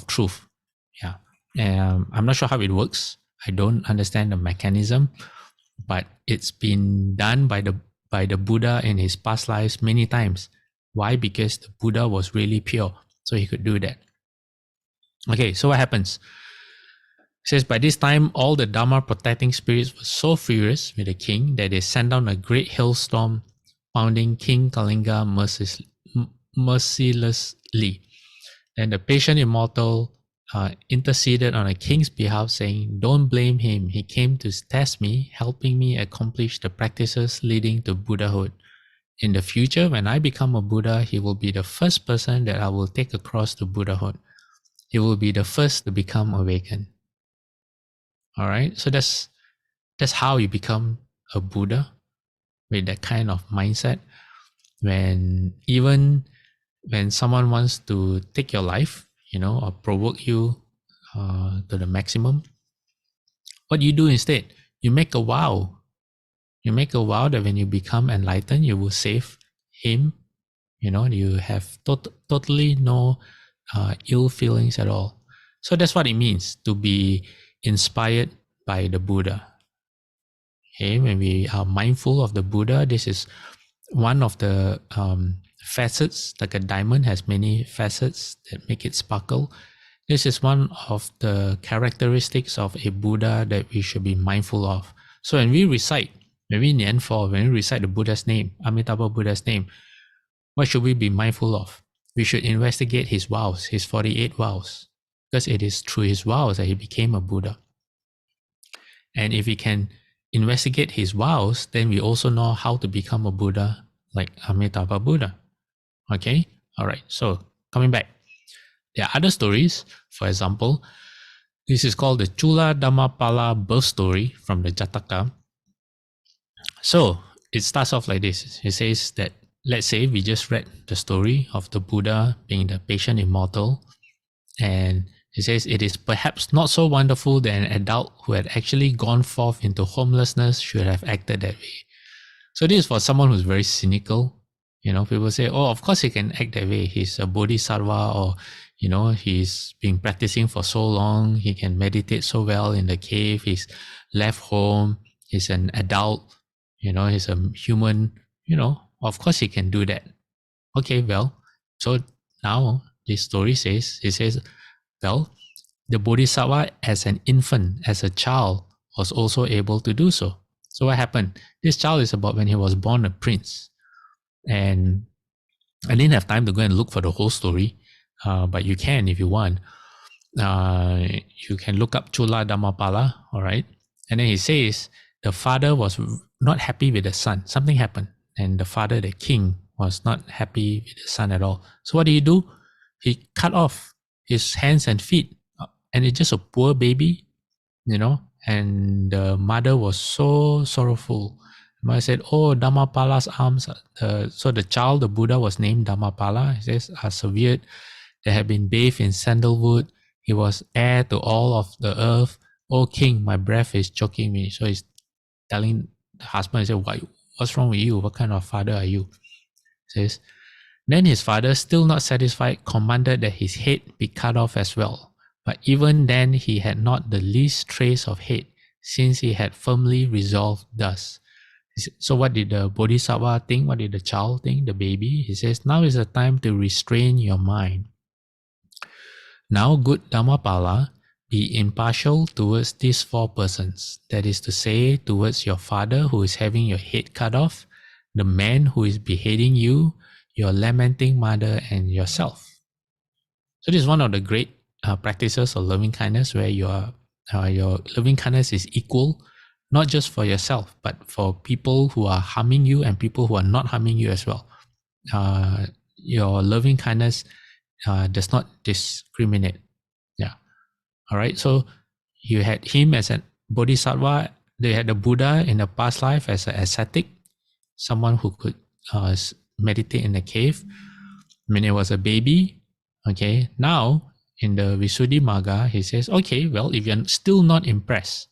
truth. Yeah. I'm not sure how it works. I don't understand the mechanism, but it's been done by the Buddha in his past lives many times. Why? Because the Buddha was really pure, so he could do that. Okay, so what happens? It says, by this time, all the Dharma protecting spirits were so furious with the king that they sent down a great hailstorm, pounding King Kalinga mercilessly. And the patient immortal interceded on the king's behalf, saying, don't blame him. He came to test me, helping me accomplish the practices leading to Buddhahood. In the future, when I become a Buddha, he will be the first person that I will take across to Buddhahood. He will be the first to become awakened. All right, so that's how you become a Buddha, with that kind of mindset. Even when someone wants to take your life, or provoke you to the maximum, what you do instead? You make a vow. You make a vow that when you become enlightened, you will save him. You have totally no ill feelings at all. So that's what it means to be inspired by the Buddha. Okay, when we are mindful of the Buddha, this is one of the facets, like a diamond has many facets that make it sparkle. This is one of the characteristics of a Buddha that we should be mindful of. So when we recite the Buddha's name, Amitabha Buddha's name, what should we be mindful of? We should investigate his vows, his 48 vows, because it is through his vows that he became a Buddha. And if we can investigate his vows, then we also know how to become a Buddha like Amitabha Buddha. Okay? All right. So coming back, there are other stories. For example, this is called the Chula Dhammapala birth story from the Jataka. So it starts off like this. It says that, let's say we just read the story of the Buddha being the patient immortal, and it says it is perhaps not so wonderful that an adult who had actually gone forth into homelessness should have acted that way. So this is for someone who's very cynical. People say, oh, of course he can act that way. He's a bodhisattva, or, he's been practicing for so long. He can meditate so well in the cave. He's left home. He's an adult. He's a human. Of course he can do that. Okay, well, so now this story says, well, the bodhisattva as an infant, as a child, was also able to do so. So what happened? This child is about when he was born a prince. And I didn't have time to go and look for the whole story, but you can if you want. You can look up Chula Dhammapala, all right? And then he says the father was not happy with the son. Something happened, and the father, the king, was not happy with the son at all. So what did he do? He cut off his hands and feet, and it's just a poor baby, and the mother was so sorrowful. The mother said, oh, Dhammapala's arms. So the child, the Buddha, was named Dhammapala. He says, are severed. They had been bathed in sandalwood. He was heir to all of the earth. Oh, king, my breath is choking me. So he's telling the husband, he said, what's wrong with you? What kind of father are you? He says, then his father, still not satisfied, commanded that his head be cut off as well. But even then he had not the least trace of head, since he had firmly resolved thus. So what did the bodhisattva think? What did the child think, the baby? He says, now is the time to restrain your mind. Now, good Dhammapala, be impartial towards these four persons. That is to say, towards your father who is having your head cut off, the man who is beheading you, your lamenting mother, and yourself. So this is one of the great practices of loving kindness, where your loving kindness is equal, not just for yourself, but for people who are harming you and people who are not harming you as well. Your loving kindness does not discriminate. Yeah. All right. So you had him as a bodhisattva they had the Buddha in a past life as an ascetic, someone who could meditate in a cave when he was a baby. Okay, now in the Visuddhimagga, he says, okay, well, if you're still not impressed,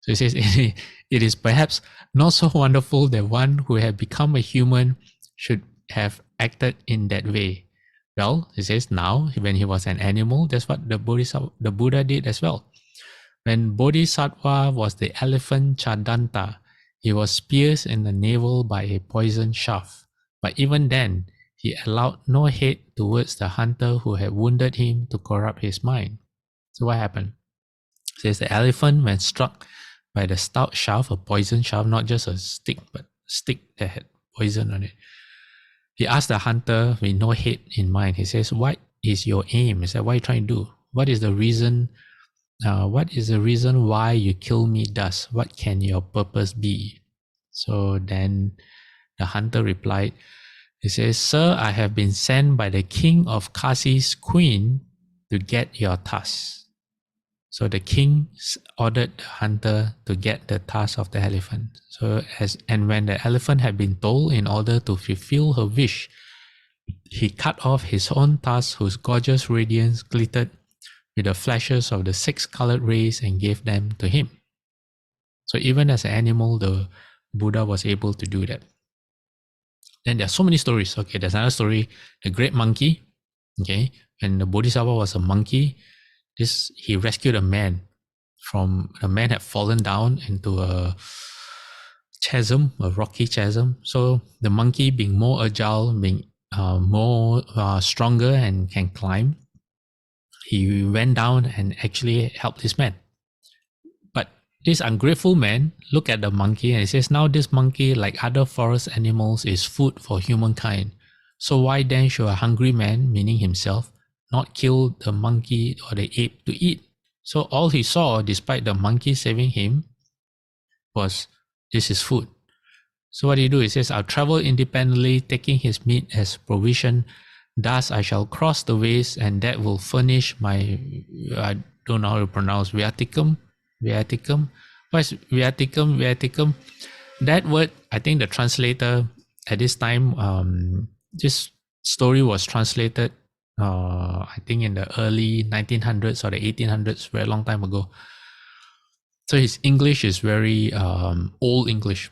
so he says, it is perhaps not so wonderful that one who had become a human should have acted in that way. Well, he says now, when he was an animal, that's what the Buddha did as well. When Bodhisattva was the elephant Chadanta, he was pierced in the navel by a poisoned shaft. But even then, he allowed no hate towards the hunter who had wounded him to corrupt his mind. So what happened? It says the elephant, when struck by the stout shaft, a poisoned shaft, not just a stick, but a stick that had poison on it. He asked the hunter with no hate in mind. He says, what is your aim? He said, what are you trying to do? What is the reason why you kill me thus? What can your purpose be? So then the hunter replied, he says, sir, I have been sent by the king of Kasi's queen to get your tusk. So the king ordered the hunter to get the tusk of the elephant. And when the elephant had been told in order to fulfill her wish, he cut off his own tusk whose gorgeous radiance glittered with the flashes of the 6 colored rays and gave them to him. So even as an animal, the Buddha was able to do that. Then there are so many stories. Okay, there's another story, the great monkey. Okay, when the Bodhisattva was a monkey, he rescued a man had fallen down into a chasm, a rocky chasm. So the monkey, being more agile, being more stronger and can climb, he went down and actually helped this man. But this ungrateful man looked at the monkey and he says, now this monkey, like other forest animals, is food for humankind. So why then should a hungry man, meaning himself, not kill the monkey or the ape to eat? So all he saw, despite the monkey saving him, was this is food. So what do? He says, I'll travel independently, taking his meat as provision. Thus I shall cross the ways, and that will furnish my, I don't know how to pronounce, viaticum. What is viaticum? That word, I think the translator at this time, this story was translated, I think in the early 1900s or the 1800s, very long time ago. So his English is very old English.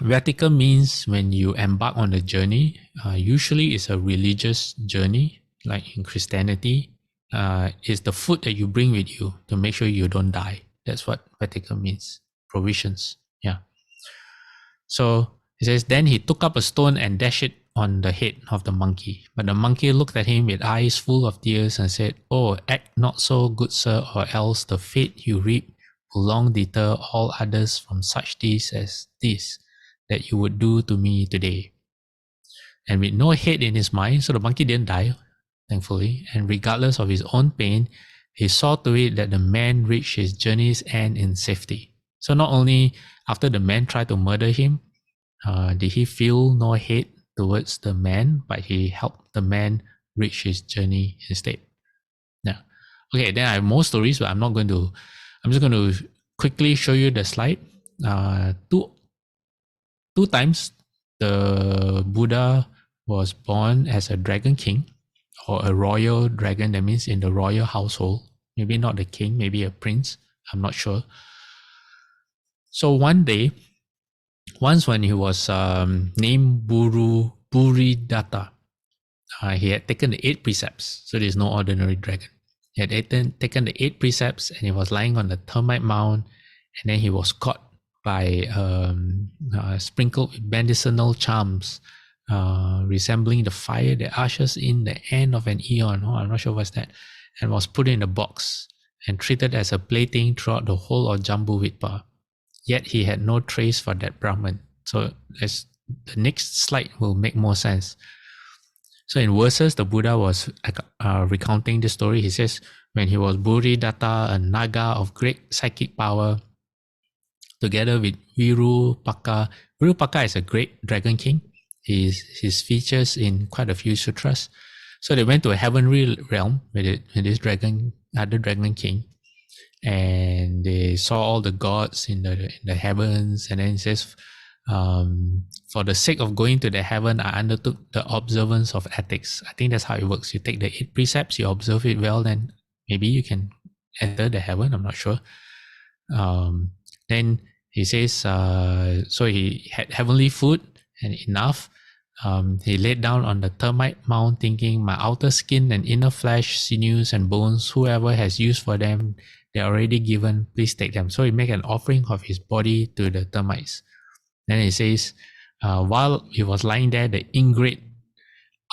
Viaticum means when you embark on a journey, usually it's a religious journey, like in Christianity. It's the food that you bring with you to make sure you don't die. That's what viaticum means, provisions. Yeah. So he says, then he took up a stone and dashed it on the head of the monkey. But the monkey looked at him with eyes full of tears and said, oh, act not so, good sir, or else the fate you reap will long deter all others from such deeds as this that you would do to me today. And with no hate in his mind, so the monkey didn't die, thankfully, and regardless of his own pain, he saw to it that the man reached his journey's end in safety. So not only after the man tried to murder him, did he feel no hate towards the man, but he helped the man reach his journey instead. Yeah. Okay, then I have more stories, but I'm just going to quickly show you the slide. Two times the Buddha was born as a dragon king, or a royal dragon, that means in the royal household. Maybe not the king, maybe a prince, I'm not sure. So one day, once when he was named Buddhadatta, he had taken the 8 precepts. So there's no ordinary dragon. He had taken the 8 precepts and he was lying on the termite mound, and then he was caught by sprinkled with medicinal charms, resembling the fire that ushers in the end of an eon. I'm not sure what's that. And was put in a box and treated as a plaything throughout the whole of Jambudvipa. Yet he had no trace for that Brahman. So as the next slide will make more sense. So in verses, the Buddha was recounting the story. He says, when he was Buddhadatta, a Naga of great psychic power, together with Virupaka. Virupaka is a great dragon king. His features in quite a few sutras. So they went to a heavenly realm with this other dragon king, and they saw all the gods in the heavens, and then it says, for the sake of going to the heaven, I undertook the observance of ethics. I think that's how it works. You take the 8 precepts, you observe it well, then maybe you can enter the heaven. I'm not sure. Then he says, so he had heavenly food and enough. He laid down on the termite mound, thinking, my outer skin and inner flesh, sinews and bones, whoever has use for them, they're already given, please take them. So he made an offering of his body to the termites. Then he says, while he was lying there, the ingrate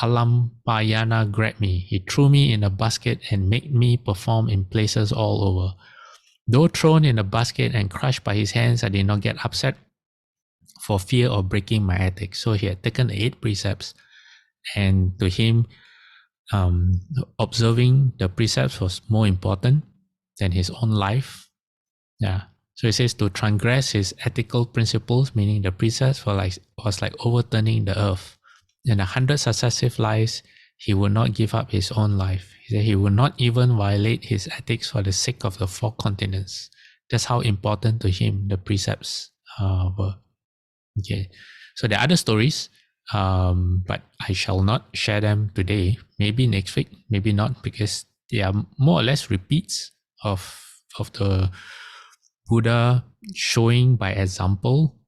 Alampayana grabbed me. He threw me in a basket and made me perform in places all over. Though thrown in a basket and crushed by his hands, I did not get upset for fear of breaking my ethics. So he had taken the 8 precepts, and to him, observing the precepts was more important than his own life. Yeah. So he says to transgress his ethical principles, meaning the precepts, was like overturning the earth. In 100 successive lives, he would not give up his own life. He said he would not even violate his ethics for the sake of the 4 continents. That's how important to him the precepts were. Okay, so there are other stories, but I shall not share them today. Maybe next week, maybe not, because they are more or less repeats of the Buddha showing by example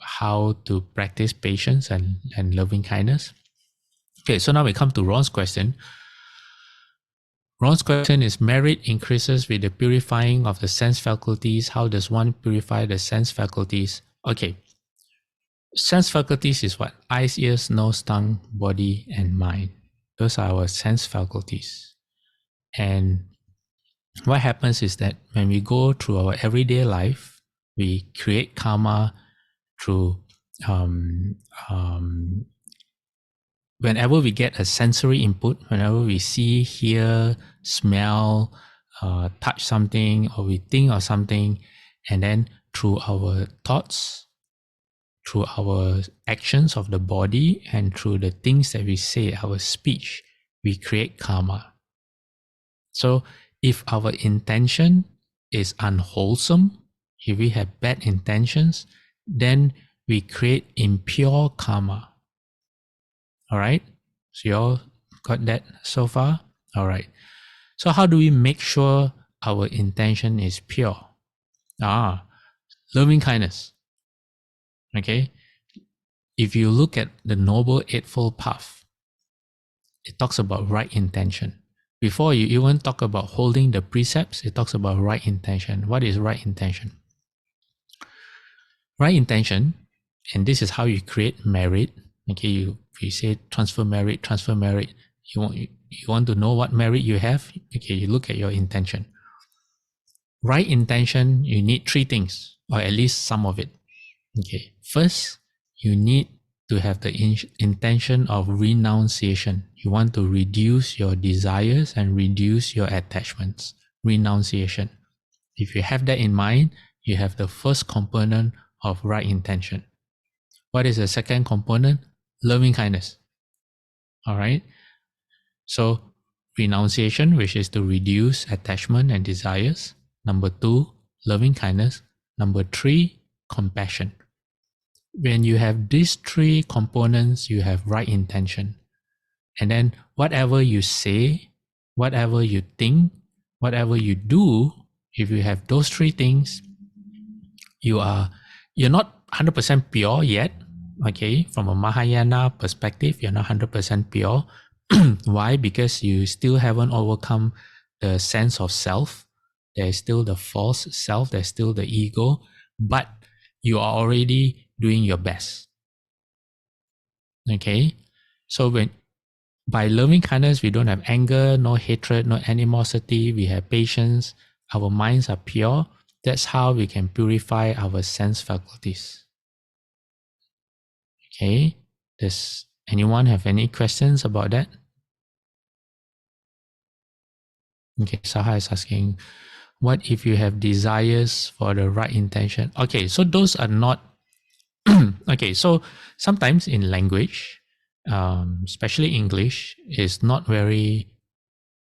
how to practice patience and loving kindness. Okay, so now we come to Ron's question. Ron's question is, merit increases with the purifying of the sense faculties. How does one purify the sense faculties? Okay, sense faculties is what? Eyes, ears, nose, tongue, body, and mind. Those are our sense faculties. And what happens is that when we go through our everyday life, we create karma through whenever we get a sensory input, whenever we see, hear, smell, touch something, or we think of something, and then through our thoughts, through our actions of the body, and through the things that we say, our speech, we create karma. So if our intention is unwholesome, if we have bad intentions, then we create impure karma. All right, so you all got that so far? All right. So how do we make sure our intention is pure? Loving kindness. Okay. If you look at the Noble Eightfold Path, it talks about right intention. Before you even talk about holding the precepts, it talks about right intention. What is right intention? Right intention, and this is how you create merit. Okay, you say transfer merit. You want to know what merit you have? Okay, you look at your intention. Right intention, you need 3 things, or at least some of it. Okay, first, you need to have the intention of renunciation. You want to reduce your desires and reduce your attachments. Renunciation. If you have that in mind, you have the first component of right intention. What is the second component? Loving kindness. All right. So renunciation, which is to reduce attachment and desires. Number 2, loving kindness. Number 3, compassion. When you have these 3 components, you have right intention. And then whatever you say, whatever you think, whatever you do, if you have those 3 things, you're not 100% pure yet. Okay, from a Mahayana perspective, you're not 100% pure. Why? Because you still haven't overcome the sense of self. There's still the false self, there's still the ego, but you are already doing your best. Okay, so by loving kindness, we don't have anger, no hatred, no animosity, we have patience, our minds are pure. That's how we can purify our sense faculties. Okay, does anyone have any questions about that? Okay, Saha is asking, what if you have desires for the right intention? Okay, so those are not, okay, so sometimes in language, especially English, is not very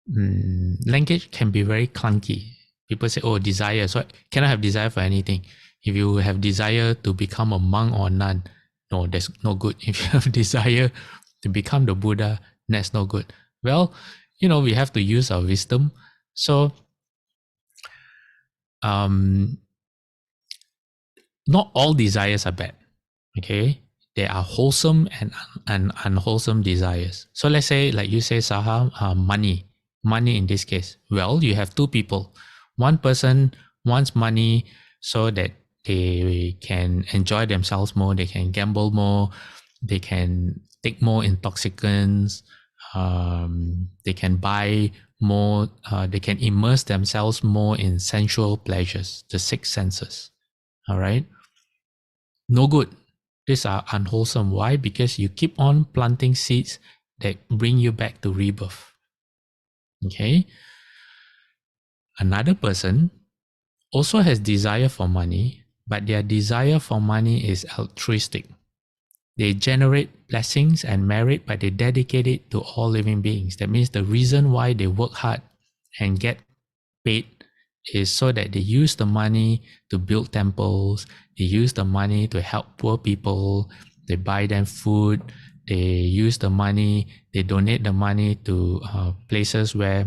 language can be very clunky. People say, oh, desire. So cannot have desire for anything. If you have desire to become a monk or nun, no, that's no good. If you have desire to become the Buddha, that's no good. Well, we have to use our wisdom. So, not all desires are bad. Okay, there are wholesome and unwholesome desires. So let's say, like you say, Saha, money in this case. Well, you have two people. One person wants money so that they can enjoy themselves more, they can gamble more, they can take more intoxicants, they can buy more, they can immerse themselves more in sensual pleasures, the six senses. All right. No good. These are unwholesome. Why? Because you keep on planting seeds that bring you back to rebirth. Okay. Another person also has desire for money, but their desire for money is altruistic. They generate blessings and merit, but they dedicate it to all living beings. That means the reason why they work hard and get paid is so that they use the money to build temples, they use the money to help poor people, they buy them food, they use the money, they donate the money to places where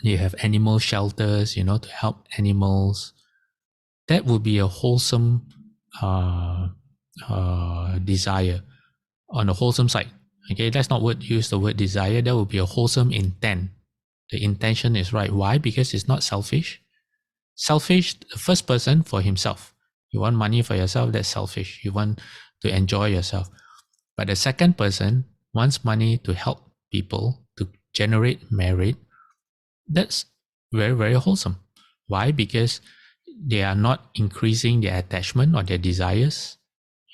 you have animal shelters, to help animals. That would be a wholesome desire on the wholesome side. Okay, let's not use the word desire. That would be a wholesome intent. The intention is right. Why? Because it's not selfish. Selfish, the first person for himself. You want money for yourself, that's selfish. You want to enjoy yourself. But the second person wants money to help people, to generate merit. That's very, very wholesome. Why? Because they are not increasing their attachment or their desires.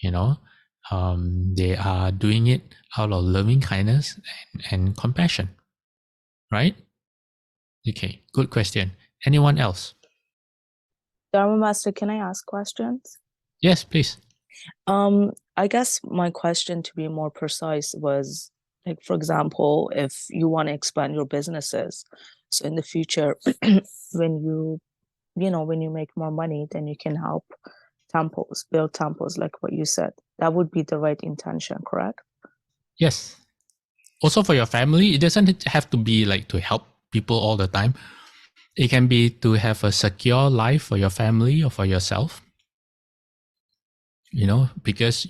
They are doing it out of loving kindness and compassion. Right? Okay, good question. Anyone else? Dharma Master, can I ask questions? Yes, please. I guess my question, to be more precise, was like, for example, if you want to expand your businesses, so in the future, when you make more money, then you can help temples, build temples, like what you said. That would be the right intention, correct? Yes. Also for your family, it doesn't have to be like to help people all the time. It can be to have a secure life for your family or for yourself. Because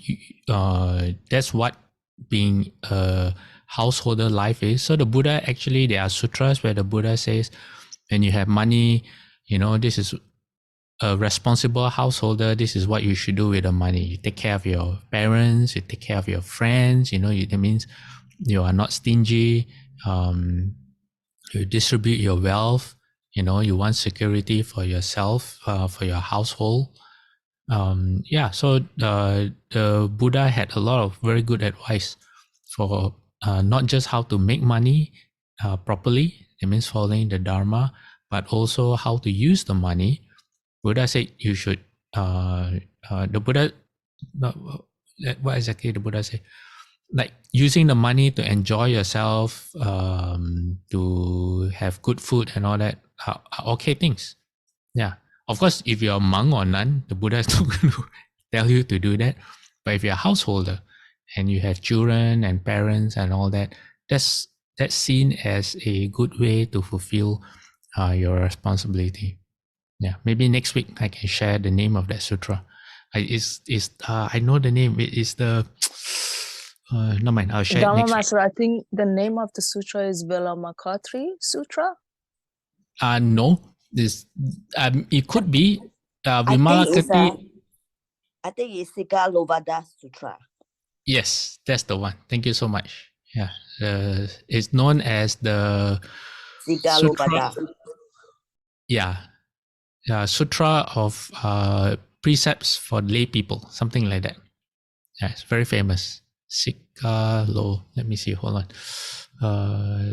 that's what being a householder life is. So the Buddha, actually, there are sutras where the Buddha says, when you have money, this is a responsible householder, this is what you should do with the money. You take care of your parents, you take care of your friends, that means you are not stingy. You distribute your wealth, you want security for yourself, for your household. So the Buddha had a lot of very good advice for not just how to make money properly, it means following the Dharma, but also how to use the money. Buddha said you should, the Buddha, what exactly the Buddha say? Like using the money to enjoy yourself, to have good food and all that are okay things. Yeah. Of course, if you're a monk or nun, the Buddha is not going to tell you to do that. But if you're a householder and you have children and parents and all that, that's seen as a good way to fulfill your responsibility. Yeah. Maybe next week I can share the name of that sutra. I know the name. It is the no mind. I'll share it Dharma next week. Master, I think the name of the sutra is Vilamakatri Sutra. No. This it could be Vimalakati. I think it's Sigalovada Sutra. Yes, that's the one. Thank you so much. Yeah, it's known as the Sigalovada. Sutra. Yeah, Sutra of precepts for lay people, something like that. Yeah, it's very famous. Sigalo. Let me see. Hold on.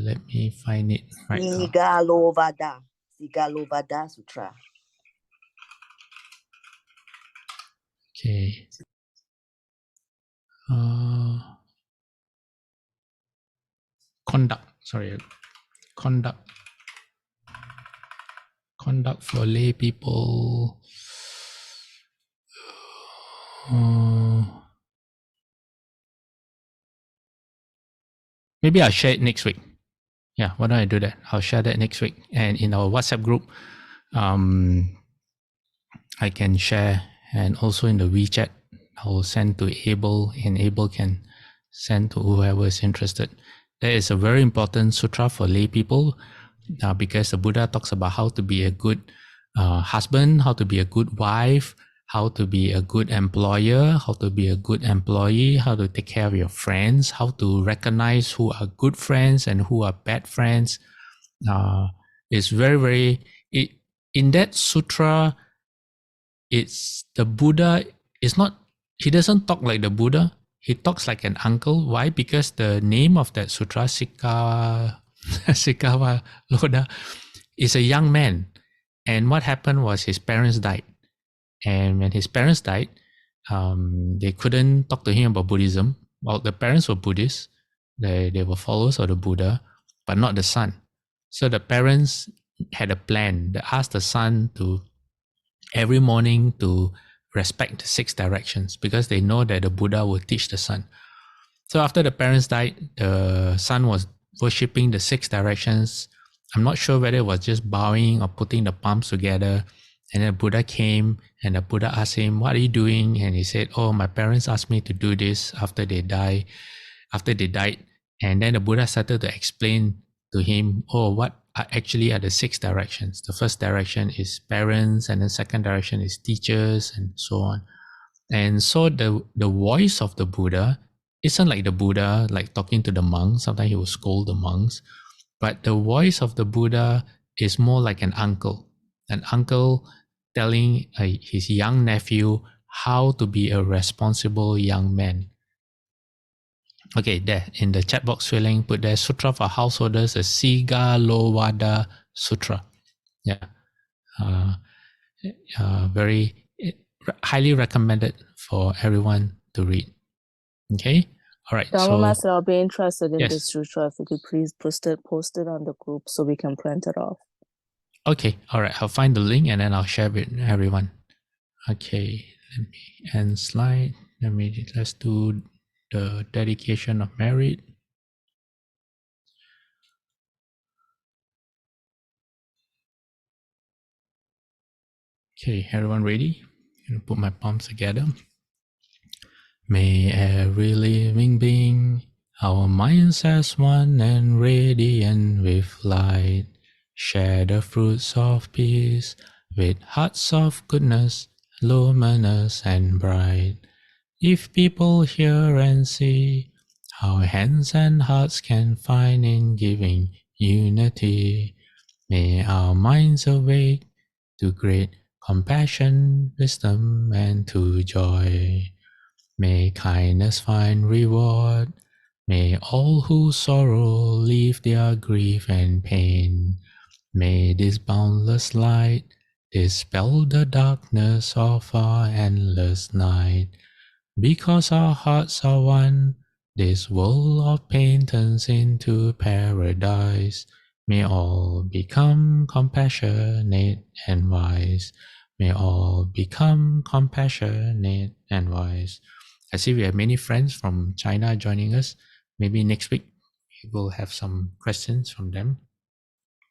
Let me find it right now. Sigalovada. Sigalovada Sutra. Okay. Conduct. Sorry. conduct for lay people. Maybe I'll share it next week. Yeah, why don't I do that? I'll share that next week. And in our WhatsApp group, I can share, and also in the WeChat, I'll send to Abel, and Abel can send to whoever is interested. That is a very important sutra for lay people, because the Buddha talks about how to be a good husband, how to be a good wife, how to be a good employer, how to be a good employee, how to take care of your friends, how to recognize who are good friends and who are bad friends. It's very, very, in that sutra, it's the Buddha is not, he doesn't talk like the Buddha. He talks like an uncle. Why? Because the name of that sutra, Sikawa Loda, is a young man. And what happened was his parents died. And when his parents died, they couldn't talk to him about Buddhism. Well, the parents were Buddhists. They were followers of the Buddha, but not the son. So the parents had a plan. They asked the son to every morning to respect the 6 directions, because they know that the Buddha will teach the son. So after the parents died, the son was worshipping the 6 directions. I'm not sure whether it was just bowing or putting the palms together. And then the Buddha came, and the Buddha asked him, "What are you doing?" And he said, "Oh, my parents asked me to do this after they died. And then the Buddha started to explain to him, what actually are the 6 directions. The first direction is parents, and the second direction is teachers, and so on. And so the voice of the Buddha isn't like the Buddha, like talking to the monks. Sometimes he will scold the monks. But the voice of the Buddha is more like an uncle telling his young nephew how to be a responsible young man. Okay, there in the chat box, Shuiling put there, Sutra for Householders, a Sigalowada Sutra. Yeah, very highly recommended for everyone to read. Okay, all right. Dharma So Master, I'll be interested in yes. this sutra. If you could please post it on the group so we can print it off. Okay, all right. I'll find the link and then I'll share it with everyone. Okay, let me end slide. Let's do the dedication of merit. Okay, everyone ready? I'm gonna put my palms together. May every living being, our minds as one and radiant with light, share the fruits of peace with hearts of goodness, luminous and bright. If people hear and see how hands and hearts can find in giving unity, may our minds awake to great compassion, wisdom, and to joy. May kindness find reward. May all who sorrow leave their grief and pain. May this boundless light dispel the darkness of our endless night. Because our hearts are one, this world of pain turns into paradise. May all become compassionate and wise. May all become compassionate and wise. I see we have many friends from China joining us. Maybe next week we will have some questions from them.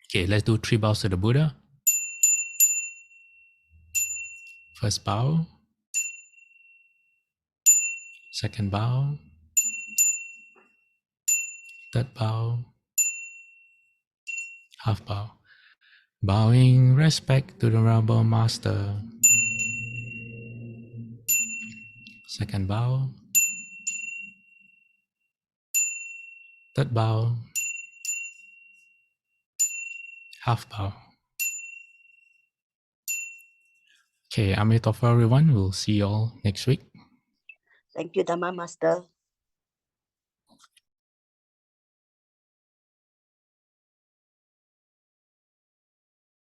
Okay, let's do 3 bows to the Buddha. First bow. Second bow. Third bow. Half bow. Bowing respect to the Rebel Master. Second bow. Third bow. Half bow. Okay, Amitabha everyone. We'll see you all next week. Thank you, Dharma Master.